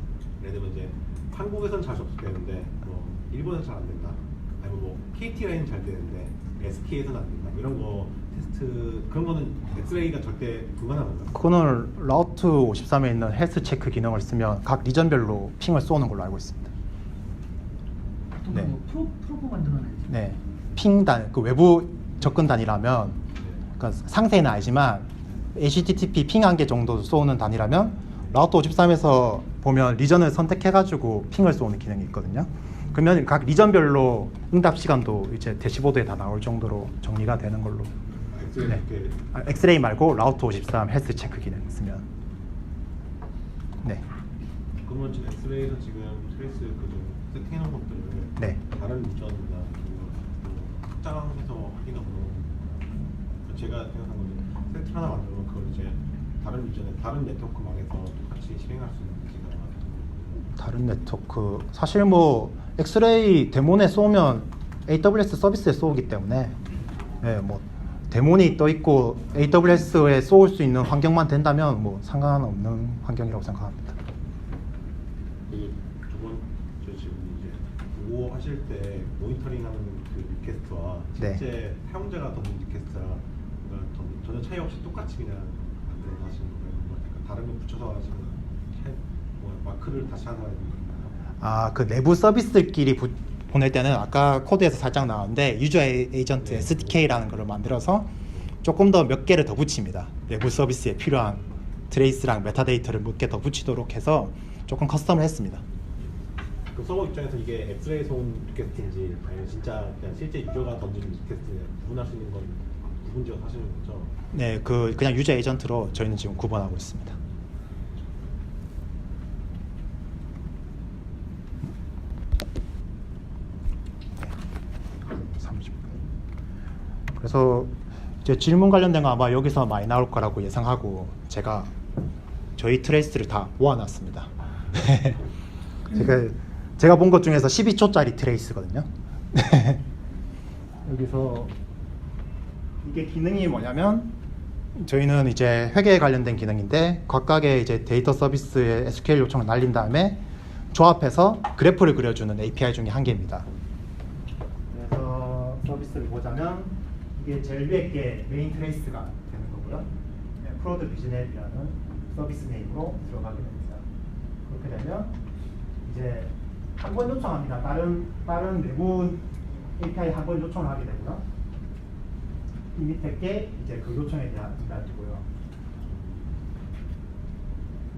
예를 들면 이제 한국에서는 잘 접속되는데 뭐 일본에서 잘 안 된다. 아니면 뭐 KT 라인은 잘 되는데 SK에서는 안 된다. 이런 거 테스트 그런 거는 엑스레이가 절대 불가능한 건가요? 그거는 라우트 53에 있는 헬스 체크 기능을 쓰면 각 리전별로 핑을 쏘는 걸로 알고 있습니다. 보통 네. 뭐 프로브 만들어놔야지. 네. 핑 단, 그 외부 접근 단위라면 그러니까 상세히는 알지만 HTTP 핑 한 개 정도 쏘는 단위라면 라우트 53에서 보면 리전을 선택해가지고 핑을 쏘는 기능이 있거든요. 그러면 각 리전별로 응답 시간도 이제 대시보드에 다 나올 정도로 정리가 되는 걸로. 네. 엑스레이 말고 라우트 53 헬스 체크 기능 쓰면. 네. 그러면 지금 엑스레이에서 지금 트레이스 그좀 세팅해놓은 것들을 네. 다른 리전이나 확장해서 하기가 너무 제가 생각한 건 세팅 하나 만들면 그걸 이제 다른 리전에 다른 네트워크망에서 같이 실행할 수 있는 기가 다른 네트워크 사실 뭐 엑스레이 데몬에 쏘면 AWS 서비스에 쏘기 때문에 뭐 데몬이 떠 있고 AWS에 쏘을 수 있는 환경만 된다면 뭐 상관없는 환경이라고 생각합니다. 저 지금 이제 보고 하실 때 모니터링하는 그 리퀘스트와 네. 실제 사용자가 던진 리퀘스트랑 전혀 차이 없이 똑같이 그냥 만들어서 하시는 거예요? 뭐 약간 다른 거 붙여서 하시는 뭐 마크를 다시 하나 이런 건가요? 그 내부 서비스들끼리 보낼 때는 아까 코드에서 살짝 나왔는데 유저 에이전트 네. SDK라는 걸 만들어서 조금 더 몇 개를 더 붙입니다. 내부 서비스에 필요한 트레이스랑 메타데이터를 몇 개 더 붙이도록 해서 조금 커스텀을 했습니다. 그 서버 입장에서 이게 엑스레이에서 온 리퀘스트인지 아니면 진짜 그냥 실제 유저가 던진 리퀘스트에 구분할 수 있는 건 구분지어서 하시는 거죠? 네, 그냥 유저 에이전트로 저희는 지금 구분하고 있습니다. 네, 30분. 그래서 이제 질문 관련된 거 아마 여기서 많이 나올 거라고 예상하고 제가 저희 트레이스를 다 모아놨습니다. 제가 본 것 중에서 12초짜리 트레이스거든요. 여기서 이게 기능이 뭐냐면 저희는 이제 회계에 관련된 기능인데 각각의 이제 데이터 서비스에 SQL 요청을 날린 다음에 조합해서 그래프를 그려주는 API 중에 한 개입니다. 그래서 서비스를 보자면 이게 제일 위에 게 메인 트레이스가 되는 거고요. 네, 프로드 비즈넷이라는 서비스 네임으로 들어가게 됩니다. 그렇게 되면 이제 한 번 요청합니다. 다른 내부 API 한 번 요청을 하게 되고요. 이 밑에 게 이제 그 요청에 대한 응답이고요.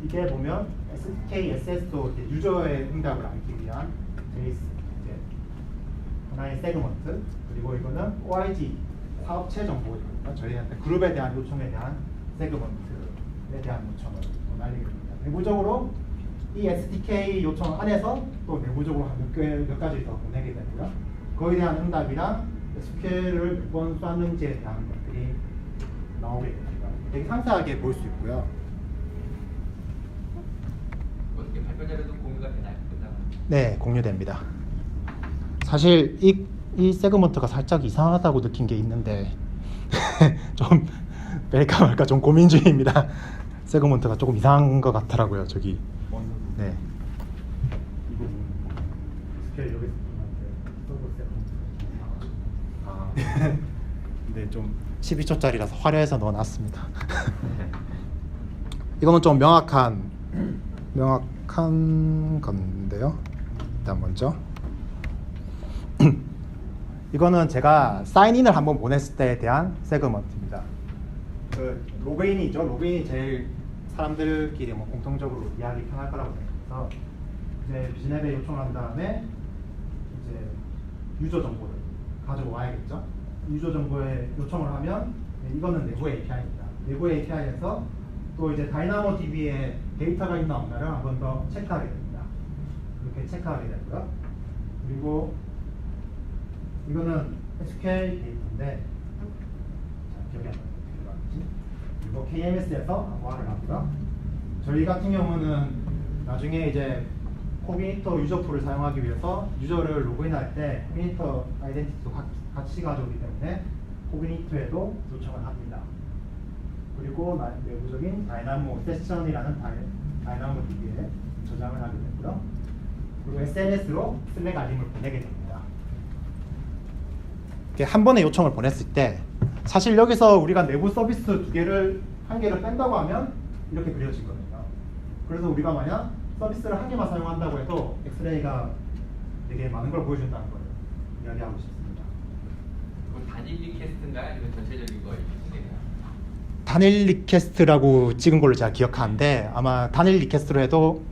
이게 보면 SDK, SS도 유저의 응답을 알기 위한 트레이스, 이제 하나의 세그먼트, 그리고 이거는 OIG 사업체 정보입니다. 저희한테 그룹에 대한 요청에 대한 세그먼트에 대한 요청을 날리게 됩니다. 내부적으로 이 SDK 요청 안에서 또 내부적으로 몇 가지 더 보내게 되고요. 거기에 대한 응답이랑 SQL을 몇 번 쐈는지에 대한 것들이 나오게 됩니다. 되게 상세하게 볼 수 있고요. 어떻게 발표 자료도 공유가 되나요? 네, 공유됩니다. 사실 이 세그먼트가 살짝 이상하다고 느낀 게 있는데 좀 뺄까 말까 좀 고민 중입니다. 세그먼트가 조금 이상한 것 같더라고요. 저기. 네. 이거 SQL 여기 근데 좀 12초짜리라서 화려해서 넣어놨습니다. 이거는 좀 명확한 건데요. 일단 먼저 이거는 제가 사인인을 한번 보냈을 때에 대한 세그먼트입니다. 그 로그인이죠. 로그인이 제일 사람들끼리 뭐 공통적으로 이해하기 편할 거라고 생각해서 이제 비즈넷에 요청한 다음에 이제 유저 정보를 가지고 와야겠죠. 유저 정보에 요청을 하면 이거는 내부 API입니다. 내부 API에서 또 이제 다이나모 DB에 데이터가 있나 없나를 한 번 더 체크하게 됩니다. 이렇게 체크하게 되고요. 그리고 이거는 SQL 데이터인데 자, 기억이 안 나요. 그리고 KMS에서 보완을 하고요. 저희 같은 경우는 나중에 이제 코그니터 유저 풀을 사용하기 위해서 유저를 로그인할 때 코그니터 아이덴티티도 같이 가져오기 때문에 코그니터에도 요청을 합니다. 그리고 내부적인 다이나모 세션이라는 다이나모 DB에 저장을 하게 되고요. 그리고 SNS로 슬랙 알림을 보내게 됩니다. 한 번에 요청을 보냈을 때 사실 여기서 우리가 내부 서비스 한 개를 뺀다고 하면 이렇게 그려지거든요. 그래서 우리가 만약 서비스를 한 개만 사용한다고 해도 엑스레이가 되게 많은 걸 보여준다는 걸 이야기하고 싶습니다. 그럼 단일 리퀘스트인가요? 아니면 전체적인 거예요? 단일 리퀘스트라고 찍은 걸로 제가 기억하는데 아마 단일 리퀘스트로 해도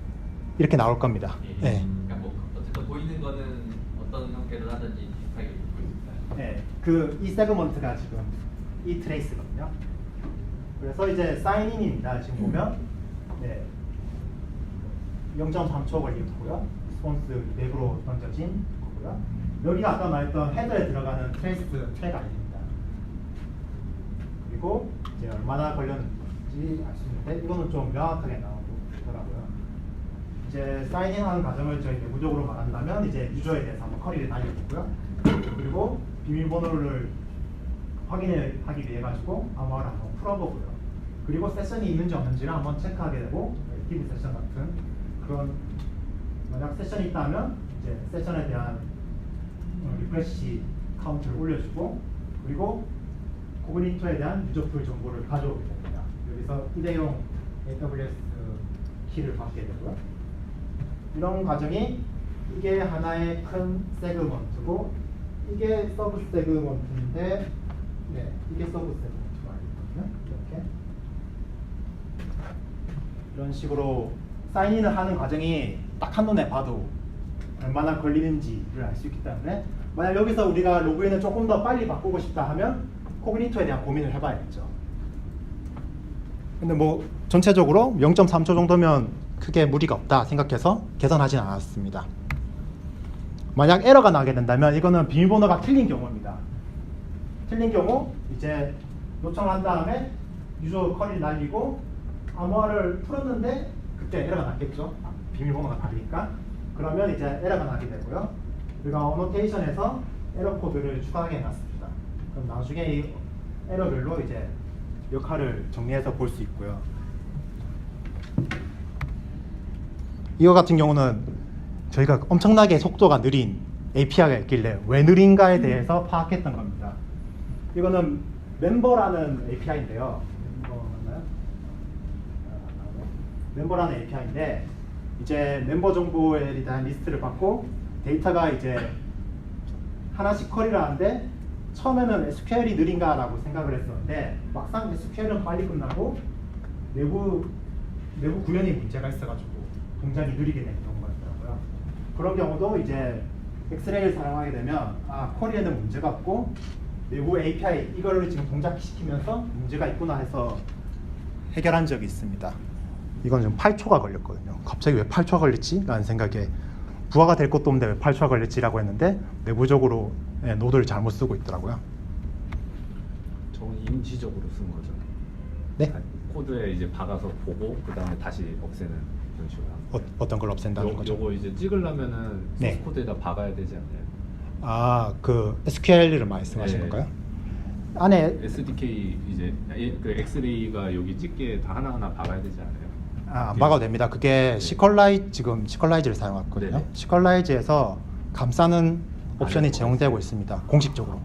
이렇게 나올 겁니다. 네. 그러니까 뭐 어쨌든 보이는 거는 어떤 형태로 하든지 비슷하게 보입니다. 네, 이 세그먼트가 지금 이 트레이스거든요. 그래서 이제 사인인입니다. 지금 보면 네, 0.3초 걸리고요. 리스폰스 맵으로 던져진 거고요. 여기가 아까 말했던 헤더에 들어가는 트레이스 트랙 아닙니다. 그리고 이제 얼마나 걸렸는지 알 수 있는데 이거는 좀 명확하게 나오고 있더라고요. 이제 사인인하는 과정을 저희 내부적으로 말한다면 이제 유저에 대해서 한번 커리를 날려보고요. 그리고 비밀번호를 확인을 하기 위해 가지고 암호화를 한번 풀어보고요. 그리고 세션이 있는지 없는지를 한번 체크하게 되고 액티브 세션 같은 그런 만약 세션이 있다면 이제 세션에 대한 리프레시 카운트를 올려주고 그리고 코그니토에 대한 유저풀 정보를 가져오게 됩니다. 여기서 일회용 AWS 키를 받게 되고요. 이런 과정이 이게 하나의 큰 세그먼트고 이게 서브 세그먼트인데 네, 이게 서브 세그먼트가 있거든요. 이렇게 이런 식으로 사인인을 하는 과정이 딱 한눈에 봐도 얼마나 걸리는지를 알 수 있기 때문에 만약 여기서 우리가 로그인을 조금 더 빨리 바꾸고 싶다 하면 코그니토에 대한 고민을 해봐야겠죠. 근데 뭐 전체적으로 0.3초 정도면 크게 무리가 없다 생각해서 개선하진 않았습니다. 만약 에러가 나게 된다면 이거는 비밀번호가 틀린 경우입니다. 틀린 경우 이제 요청을 한 다음에 유저 쿼리를 날리고 암호화를 풀었는데 그때 에러가 났겠죠. 비밀번호가 다르니까. 그러면 이제 에러가 나게 되고요. 우리가 어노테이션에서 에러 코드를 추가하게 해놨습니다. 그럼 나중에 이 에러별로 이제 역할을 정리해서 볼 수 있고요. 이거 같은 경우는 저희가 엄청나게 속도가 느린 API가 있길래 왜 느린가에 대해서 파악했던 겁니다. 이거는 멤버라는 API인데요. 멤버라는 API인데 이제 멤버 정보에 대한 리스트를 받고 데이터가 이제 하나씩 쿼리를 하는데 처음에는 SQL이 느린가라고 생각을 했었는데 막상 SQL은 빨리 끝나고 내부 구현이 문제가 있어가지고 동작이 느리게 되는 경우가 있더라고요. 그런 경우도 이제 엑스레이를 사용하게 되면 쿼리에는 문제가 없고 내부 API 이거를 지금 동작시키면서 문제가 있구나 해서 해결한 적이 있습니다. 이건 좀 8초가 걸렸거든요. 갑자기 왜 8초가 걸렸지? 라는 생각에 부하가 될 것도 없는데 왜 8초가 걸렸지라고 했는데 내부적으로 노드를 잘못 쓰고 있더라고요. 저건 임시적으로 쓴 거죠. 네? 코드에 이제 박아서 보고 그 다음에 다시 없애는 이런 식으로 하는 거예요. 어떤 걸 없앤다는 거죠? 요거 이제 찍으려면은 네. 소스 코드에다 박아야 되지 않나요? 그 SQL을 말씀하시는 네. 건가요? 안에 SDK 이제 그 엑스레이가 여기 찍기에 다 하나하나 박아야 되지 않아요? 안 박아도 됩니다. 그게 지금 시컬라이즈를 사용했거든요. 네네. 시컬라이즈에서 감싸는 옵션이 아, 네. 제공되고 있습니다. 공식적으로.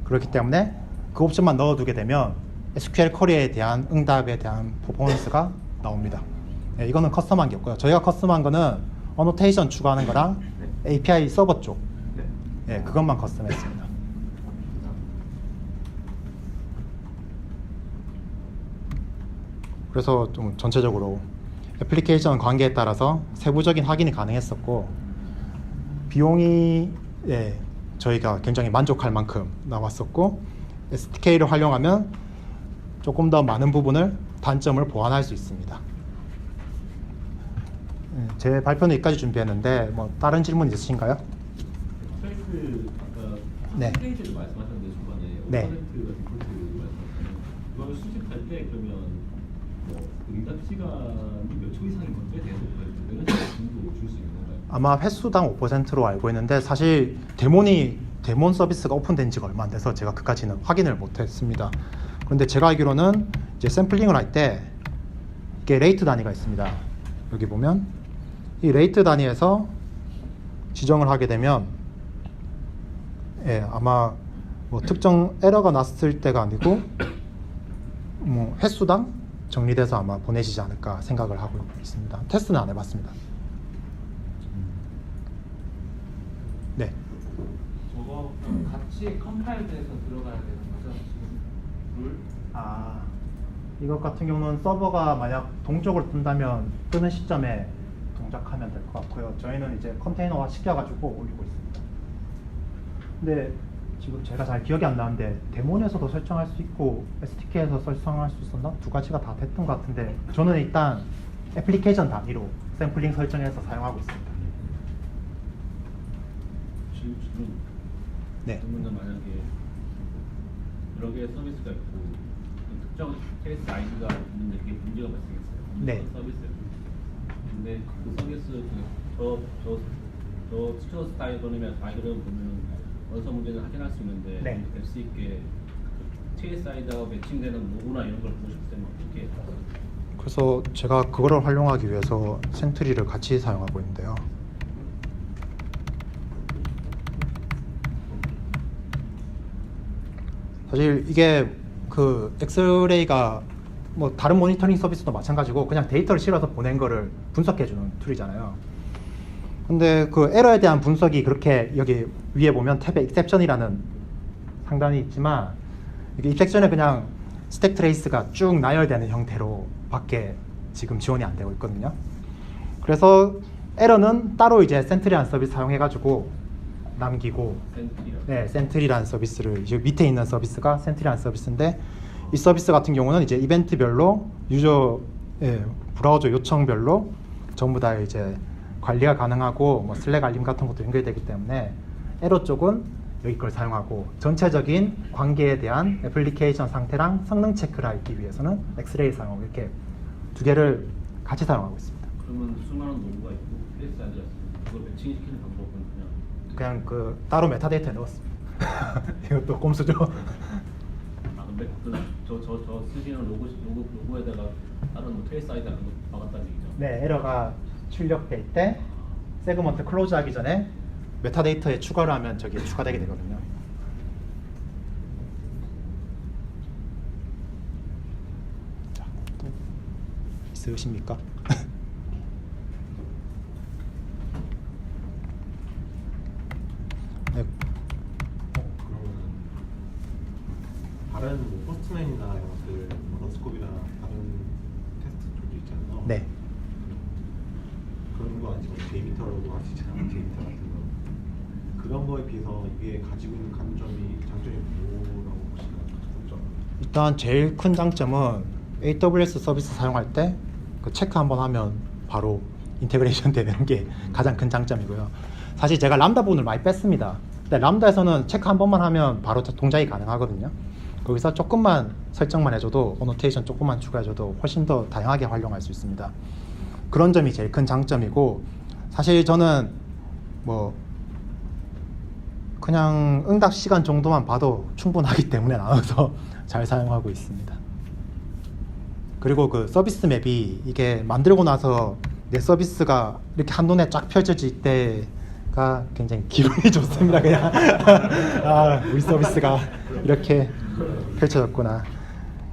그렇기 때문에 그 옵션만 넣어두게 되면 SQL 쿼리에 대한 응답에 대한 퍼포먼스가 나옵니다. 네, 이거는 커스텀한 게 없고요. 저희가 커스텀한 거는 어노테이션 추가하는 거랑 네. API 서버 쪽 네. 네, 그것만 커스텀했습니다. 그래서 좀 전체적으로 애플리케이션 관계에 따라서 세부적인 확인이 가능했었고 비용이 저희가 굉장히 만족할 만큼 나왔었고 SDK를 활용하면 조금 더 많은 부분을 단점을 보완할 수 있습니다. 제 발표는 여기까지 준비했는데 뭐 다른 질문 있으신가요? 스트레이트 아까 네. 스트레이트를 말씀하셨는데 중간에 네. 5%가 디폴트 말씀하셨는데 그걸 수집할 때 그러면 뭐 응답 시간이 몇 초 이상인 건데 계속 이런 정도 줄 수 있는 건가요? 아마 횟수당 5%로 알고 있는데 사실 데몬 서비스가 오픈된 지가 얼마 안 돼서 제가 그까지는 확인을 못했습니다. 그런데 제가 알기로는 이제 샘플링을 할 때 이게 레이트 단위가 있습니다. 여기 보면 이 레이트 단위에서 지정을 하게 되면 아마 뭐 특정 에러가 났을 때가 아니고 뭐 횟수당 정리돼서 아마 보내지지 않을까 생각을 하고 있습니다. 테스트는 안 해봤습니다. 네. 저거 같이 컴파일돼서 들어가야 되는 거죠? 지금 룰? 이것 같은 경우는 서버가 만약 동쪽으로 뜬다면 뜨는 시점에 동작하면 될 것 같고요. 저희는 이제 컨테이너화 시켜가지고 올리고 있습니다. 근데 지금 제가 잘 기억이 안 나는데 데몬에서도 설정할 수 있고 SDK에서 설정할 수 있었나? 두 가지가 다 됐던 것 같은데 저는 일단 애플리케이션 단위로 샘플링 설정해서 사용하고 있습니다. 지금 네. 그러면 만약에 여러 개의 서비스가 있고 특정 케이스 아이디가 있는데 그게 문제가 발생했어요. 네. 서비스에. 근데 그 서비스 저 스튜어 스타일 보내면 아이들은 보면 어디서 문제는 확인할 수 있는데 네. 될 수 있게 TSI드하고 매칭되는 로고나 이런 걸 보셨을 때는 어떻게 봤어요? 그래서 제가 그거를 활용하기 위해서 센트리를 같이 사용하고 있는데요. 사실 이게 그 엑스레이가 뭐 다른 모니터링 서비스도 마찬가지고 그냥 데이터를 실어서 보낸 거를 분석해주는 툴이잖아요. 근데 그 에러에 대한 분석이 그렇게 여기 위에 보면 탭에 exception이라는 상단이 있지만 이게 exception에 그냥 스택 트레이스가 쭉 나열되는 형태로 밖에 지금 지원이 안 되고 있거든요. 그래서 에러는 따로 이제 센트리라는 서비스 사용해가지고 남기고, 센트리랑 네, 센트리라는 서비스를 이제 밑에 있는 서비스가 센트리라는 서비스인데 이 서비스 같은 경우는 이제 이벤트별로 유저의 브라우저 요청별로 전부 다 이제 관리가 가능하고 뭐 슬랙 알림 같은 것도 연결되기 때문에 에러 쪽은 여기 걸 사용하고 전체적인 관계에 대한 애플리케이션 상태랑 성능 체크를 하기 위해서는 엑스레이 사용하고 이렇게 두 개를 같이 사용하고 있습니다. 그러면 수많은 로고가 있고 TSI드가 있으면 그걸 매칭시키는 방법은 그냥 그 따로 메타데이터에 넣었습니다. 이것도 꼼수죠. 아 근데 저 쓰시는 로고에다가 다른 뭐 TSI드 같은 거 박았다는 얘기죠? 네, 에러가 출력될 때 세그먼트 클로즈 하기 전에 메타데이터에 추가를 하면 저기 추가되게 되거든요. 자, 또 있으십니까? 네. 그러면 다른 뭐 포스트맨이나 이런 것들, 뭐 런스코비나 다른 테스트 툴도 있잖아요. 네. 그런 거 아니지만 J미터라고 할 수 있잖아요. J미터 같은 거. 그런 거에 비해서 이게 가지고 있는 장점이 뭐라고 보시나요? 장점? 일단 제일 큰 장점은 AWS 서비스 사용할 때 그 체크 한번 하면 바로 인테그레이션 되는 게 가장 큰 장점이고요. 사실 제가 람다 부분을 많이 뺐습니다. 근데 람다에서는 체크 한 번만 하면 바로 동작이 가능하거든요. 거기서 조금만 설정만 해줘도 어노테이션 조금만 추가해줘도 훨씬 더 다양하게 활용할 수 있습니다. 그런 점이 제일 큰 장점이고, 사실 저는 뭐 그냥 응답 시간 정도만 봐도 충분하기 때문에 나눠서 잘 사용하고 있습니다. 그리고 그 서비스 맵이 이게 만들고 나서 내 서비스가 이렇게 한눈에 쫙 펼쳐질 때가 굉장히 기분이 좋습니다. 그냥 아, 우리 서비스가 이렇게 펼쳐졌구나.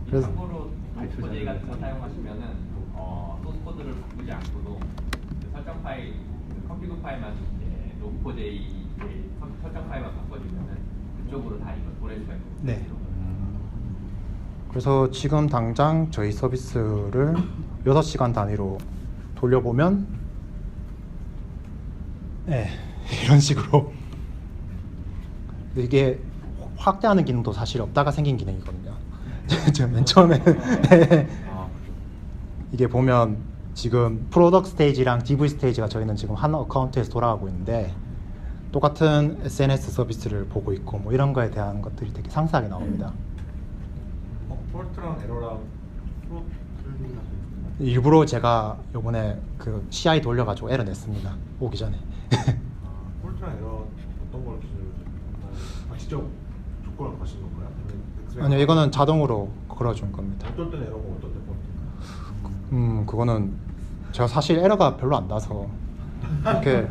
그래서 참고로 로그포제이 같은 거 사용하시면은 소스 코드를 바꾸지 않고도 그 설정 파일, 그 컴피그 파일만 이제 로그포제이 설정 파일만 바꿔주면은 그쪽으로 다 이걸 보낼 수가 있거든요. 네. 그래서 지금 당장 저희 서비스를 6시간 단위로 돌려보면 네, 이런 식으로 이게 확대하는 기능도 사실 없다가 생긴 기능이거든요. 지금 맨 처음에 네. 이게 보면 지금 프로덕트 스테이지랑 DV 스테이지가 저희는 지금 한 어카운트에서 돌아가고 있는데 똑같은 SNS 서비스를 보고 있고 뭐 이런 거에 대한 것들이 되게 상세하게 나옵니다. 폴트랑 에러랑 프로틀링 일부러 제가 요번에 그 CI 돌려가지고 에러 냈습니다. 오기 전에. 폴트랑 에러 어떤 걸 직접 조건을 가신 건가요? 아니요, 이거는 자동으로 걸어준 겁니다. 어떤 때는 에러고 어떤 때 폴트? 그거는 제가 사실 에러가 별로 안 나서 이렇게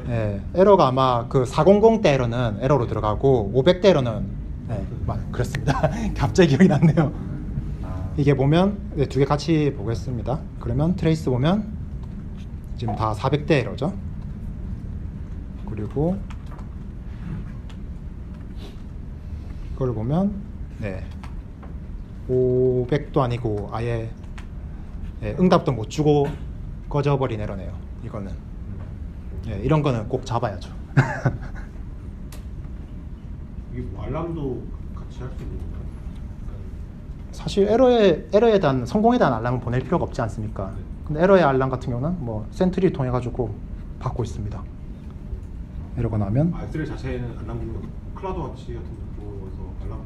예, 에러가 아마 그 400 대 에러는 에러로 들어가고 500 대 에러는 네, 그렇습니다. 갑자기 기억이 났네요. 이게 보면 네, 두 개 같이 보겠습니다. 그러면 트레이스 보면 지금 다 400대 에러죠. 그리고 이걸 보면 네, 500도 아니고 아예 네, 응답도 못 주고 꺼져버린 에러네요. 이거는 네, 이런 거는 꼭 잡아야죠. 이게 뭐 알람도 같이 할 수 있는 건가요? 사실 에러에 대한 성공에 대한 알람을 보낼 필요가 없지 않습니까? 근데 에러의 알람 같은 경우는 뭐 센트리 통해 가지고 받고 있습니다. 에러가 나면 엑스레이 자체에는 알람 기능 클라우드 와치 같은 거에서 알람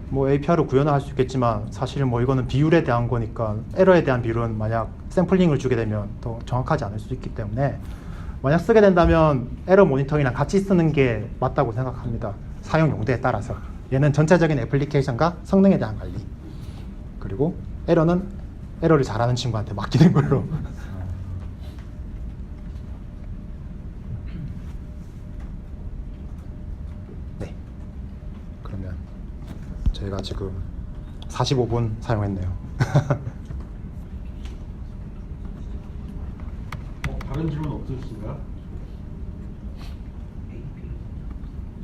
뭐 API로 구현을 할 수 있겠지만 사실 뭐 이거는 비율에 대한 거니까 에러에 대한 비율은 만약 샘플링을 주게 되면 더 정확하지 않을 수 있기 때문에 만약 쓰게 된다면 에러 모니터링이랑 같이 쓰는 게 맞다고 생각합니다. 사용 용도에 따라서. 얘는 전체적인 애플리케이션과 성능에 대한 관리. 그리고 에러는 에러를 잘하는 친구한테 맡기는 걸로. 네. 그러면 저희가 지금 45분 사용했네요. 다른 질문 없으신가요?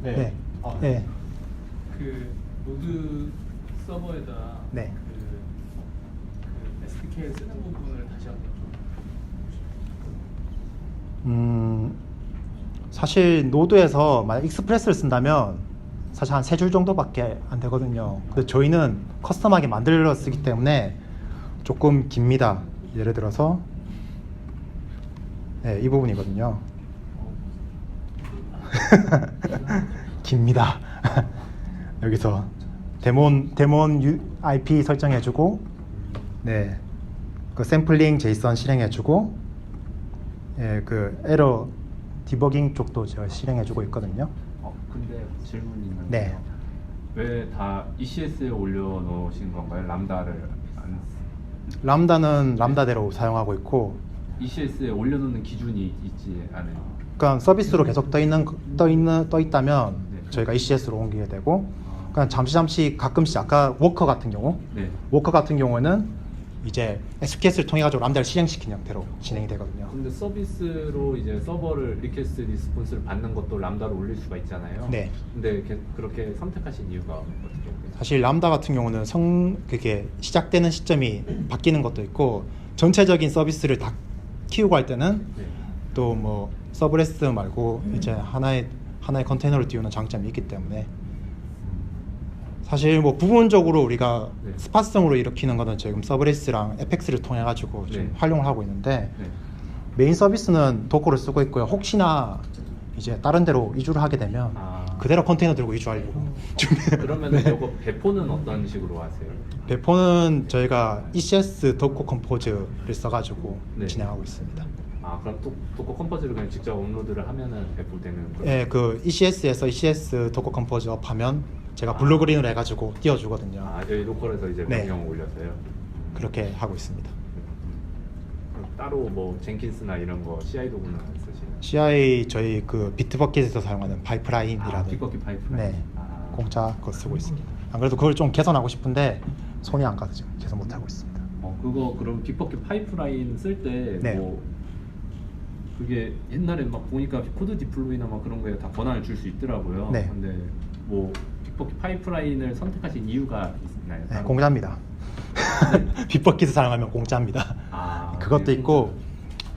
네. 아, 네. 그 노드 서버에다 네. 그 SDK 쓰는 부분을 다시 한번 좀. 사실 노드에서 만약 익스프레스를 쓴다면 사실 한 3줄 정도밖에 안 되거든요. 근데 저희는 커스텀하게 만들어 쓰기 때문에 조금 깁니다. 예를 들어서 네, 이 부분이거든요. 깁니다. 여기서 데몬 IP 설정해주고, 네, 그 샘플링 제이슨 실행해주고, 예, 그 에러 디버깅 쪽도 제가 실행해주고 있거든요. 근데 질문이 있는데 네. 왜 다 ECS에 올려놓으신 건가요? 람다를 안 람다는 람다대로 사용하고 있고, ECS에 올려놓는 기준이 있지 않아요? 그러니까 서비스로 계속 떠 있다면 네. 저희가 ECS로 옮기게 되고, 그냥 잠시 가끔씩 아까 워커 같은 경우, 네. 워커 같은 경우는 이제 SQS를 통해 가지고 람다를 실행시킨 형태로 진행이 되거든요. 근데 서비스로 이제 서버를 리퀘스트 리스폰스를 받는 것도 람다로 올릴 수가 있잖아요. 네. 근데 그렇게 선택하신 이유가 어떻게? 사실 람다 같은 경우는 그게 시작되는 시점이 바뀌는 것도 있고, 전체적인 서비스를 다 키우고 할 때는 네. 또 뭐 서브레스 말고 이제 하나의 컨테이너를 띄우는 장점이 있기 때문에, 사실 뭐 부분적으로 우리가 네. 스팟성으로 일으키는 거는 지금 서브레스랑 에펙스를 통해 가지고 좀 네. 활용을 하고 있는데, 네. 메인 서비스는 도커를 쓰고 있고요. 혹시나 이제 다른 데로 이주를 하게 되면 그대로 컨테이너 들고 이주하려고 그러면 이거 배포는 어떤 식으로 하세요? 배포는 저희가 ECS 도커 컴포즈를 써가지고 네. 진행하고 있습니다. 그럼 도커 컴포즈를 그냥 직접 업로드를 하면은 배포되는 거예요? 네, 그 ECS에서 ECS 도커 컴포즈 업하면 제가 블루그린으로 해가지고 띄워주거든요. 저희 로컬에서 이제 네. 명령을 올려서요. 그렇게 하고 있습니다. 그럼 따로 뭐 젠킨스나 이런 거 CI 도구는 안 쓰시나요? CI 저희 그 비트버킷에서 사용하는 파이프라인이라는 빅버킷 파이프라인. 네, 공짜 거 쓰고 있습니다. 안 그래도 그걸 좀 개선하고 싶은데 손이 안 가서 지금 개선 못 하고 있습니다. 그거 그럼 빅버킷 파이프라인 쓸 때 네. 뭐 그게 옛날에 막 보니까 코드 디플로이나 막 그런 거에 다 권한을 줄 수 있더라고요. 네. 근데 뭐 빅버킷 파이프라인을 선택하신 이유가 있나요? 네, 따로? 공짜입니다. 빅버킷을 사용하면 공짜입니다. 그것도 네, 있고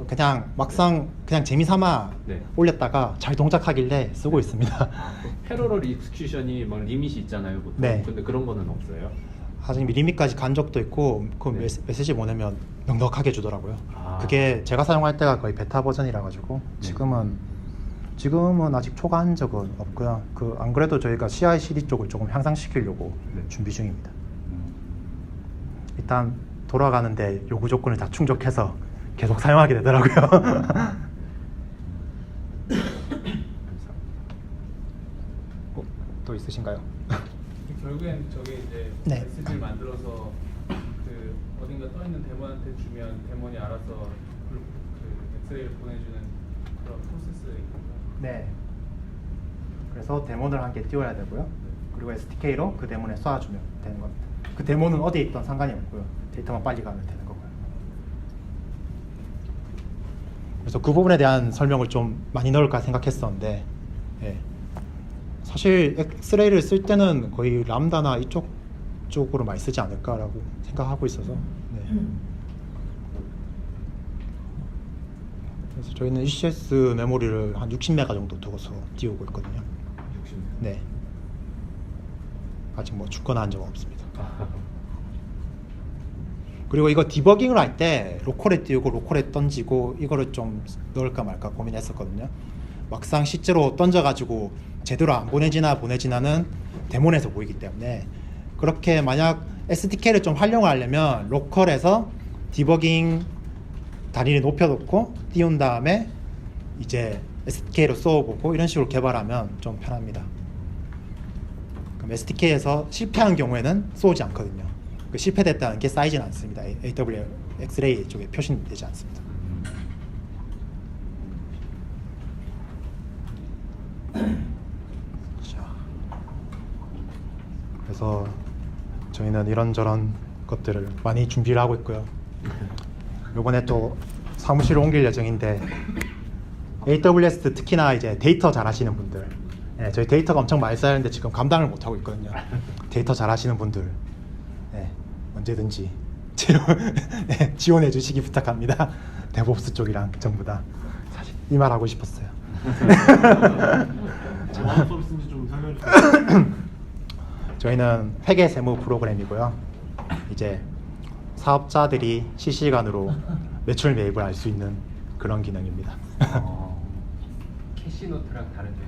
그냥 막상 그냥 재미삼아 네. 올렸다가 잘 동작하길래 쓰고 있습니다. 패러럴 익스큐션이 막 리밋이 있잖아요, 보통. 네. 근데 그런 거는 없어요. 사실 리밋까지 간 적도 있고 그 네. 메시지 보내면 넉넉하게 주더라고요. 아. 그게 제가 사용할 때가 거의 베타 버전이라 가지고 네. 지금은 아직 초과한 적은 없고요. 그 안 그래도 저희가 CI/CD 쪽을 조금 향상시키려고 네. 준비 중입니다. 일단 돌아가는데 요구 조건을 다 충족해서 계속 사용하게 되더라고요. 또 있으신가요? 결국엔 저게 이제 네. 메시지를 만들어서 그 어딘가 떠 있는 데몬한테 주면 데몬이 알아서 그 엑스레이를 보내주는 그런 프로세스인가요? 네. 그래서 데몬을 한 개 띄워야 되고요. 그리고 SDK로 그 데몬에 쏴주면 되는 겁니다. 그 데몬은 어디에 있던 상관이 없고요. 데이터만 빨리 가면 되는 거고요. 그래서 그 부분에 대한 설명을 좀 많이 넣을까 생각했었는데, 예. 사실 엑스레이를 쓸 때는 거의 람다나 쪽으로 많이 쓰지 않을까라고 생각하고 있어서, 네. 그래서 저희는 ECS 메모리를 한 60메가 정도 두고서 띄우고 있거든요. 60. 네. 아직 뭐 죽거나 한 적은 없습니다. 그리고 이거 디버깅을 할 때 로컬에 띄우고 로컬에 던지고 이거를 좀 넣을까 말까 고민했었거든요. 막상 실제로 던져가지고 제대로 안 보내지나는 데몬에서 보이기 때문에, 그렇게 만약 SDK를 좀 활용하려면 로컬에서 디버깅 단위를 높여놓고 띄운 다음에 이제 SDK로 쏘보고 이런 식으로 개발하면 좀 편합니다. SDK에서 실패한 경우에는 쏘지 않거든요. 그 실패됐다는 게 쌓이진 않습니다. AWS 엑스레이 쪽에 표시는 되지 않습니다. 자, 그래서 저희는 이런저런 것들을 많이 준비를 하고 있고요. 요번에 또 사무실을 옮길 예정인데 AWS 특히나 이제 데이터 잘 하시는 분들, 저희 데이터가 엄청 많이 쌓이는데 지금 감당을 못 하고 있거든요. 데이터 잘 하시는 분들 언제든지 지원해 주시기 부탁합니다. 데브옵스 쪽이랑 전부 다 사실 이 말 하고 싶었어요. 어떤 서비스인지 좀 설명해 주세요. 저희는 회계 세무 프로그램이고요. 이제 사업자들이 실시간으로 매출 매입을 알 수 있는 그런 기능입니다. 캐시노트랑 다른 점이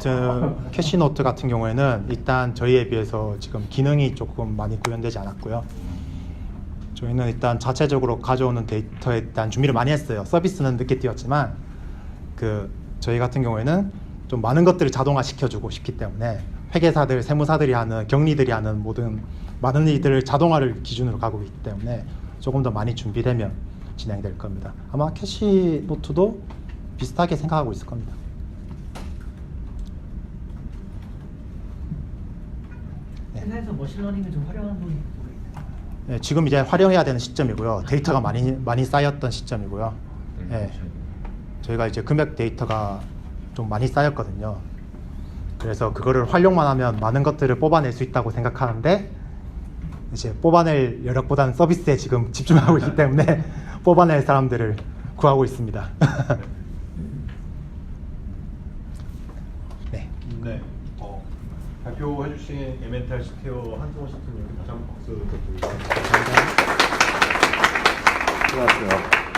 뭘까요? 캐시노트 같은 경우에는 일단 저희에 비해서 지금 기능이 조금 많이 구현되지 않았고요. 저희는 일단 자체적으로 가져오는 데이터에 일단 준비를 많이 했어요. 서비스는 늦게 띄웠지만 저희 같은 경우에는 좀 많은 것들을 자동화 시켜주고 싶기 때문에 회계사들, 세무사들이 하는, 경리들이 하는 모든 많은 일들을 자동화를 기준으로 가고 있기 때문에 조금 더 많이 준비되면 진행될 겁니다. 아마 캐시노트도 비슷하게 생각하고 있을 겁니다. 회사에서 머신러닝을 좀 활용하는 분이 모르겠네요. 네, 지금 이제 활용해야 되는 시점이고요. 데이터가 많이 쌓였던 시점이고요. 네, 저희가 이제 금액 데이터가 좀 많이 쌓였거든요. 그래서 그거를 활용만 하면 많은 것들을 뽑아낼 수 있다고 생각하는데 이제 뽑아낼 여력보다는 서비스에 지금 집중하고 있기 때문에 뽑아낼 사람들을 구하고 있습니다. 네. 네. 발표해 주신 에멘탈 CTO 한승호 CTO님 다시 한번 박수 부탁드립니다. 감사합니다. 수고하셨어요.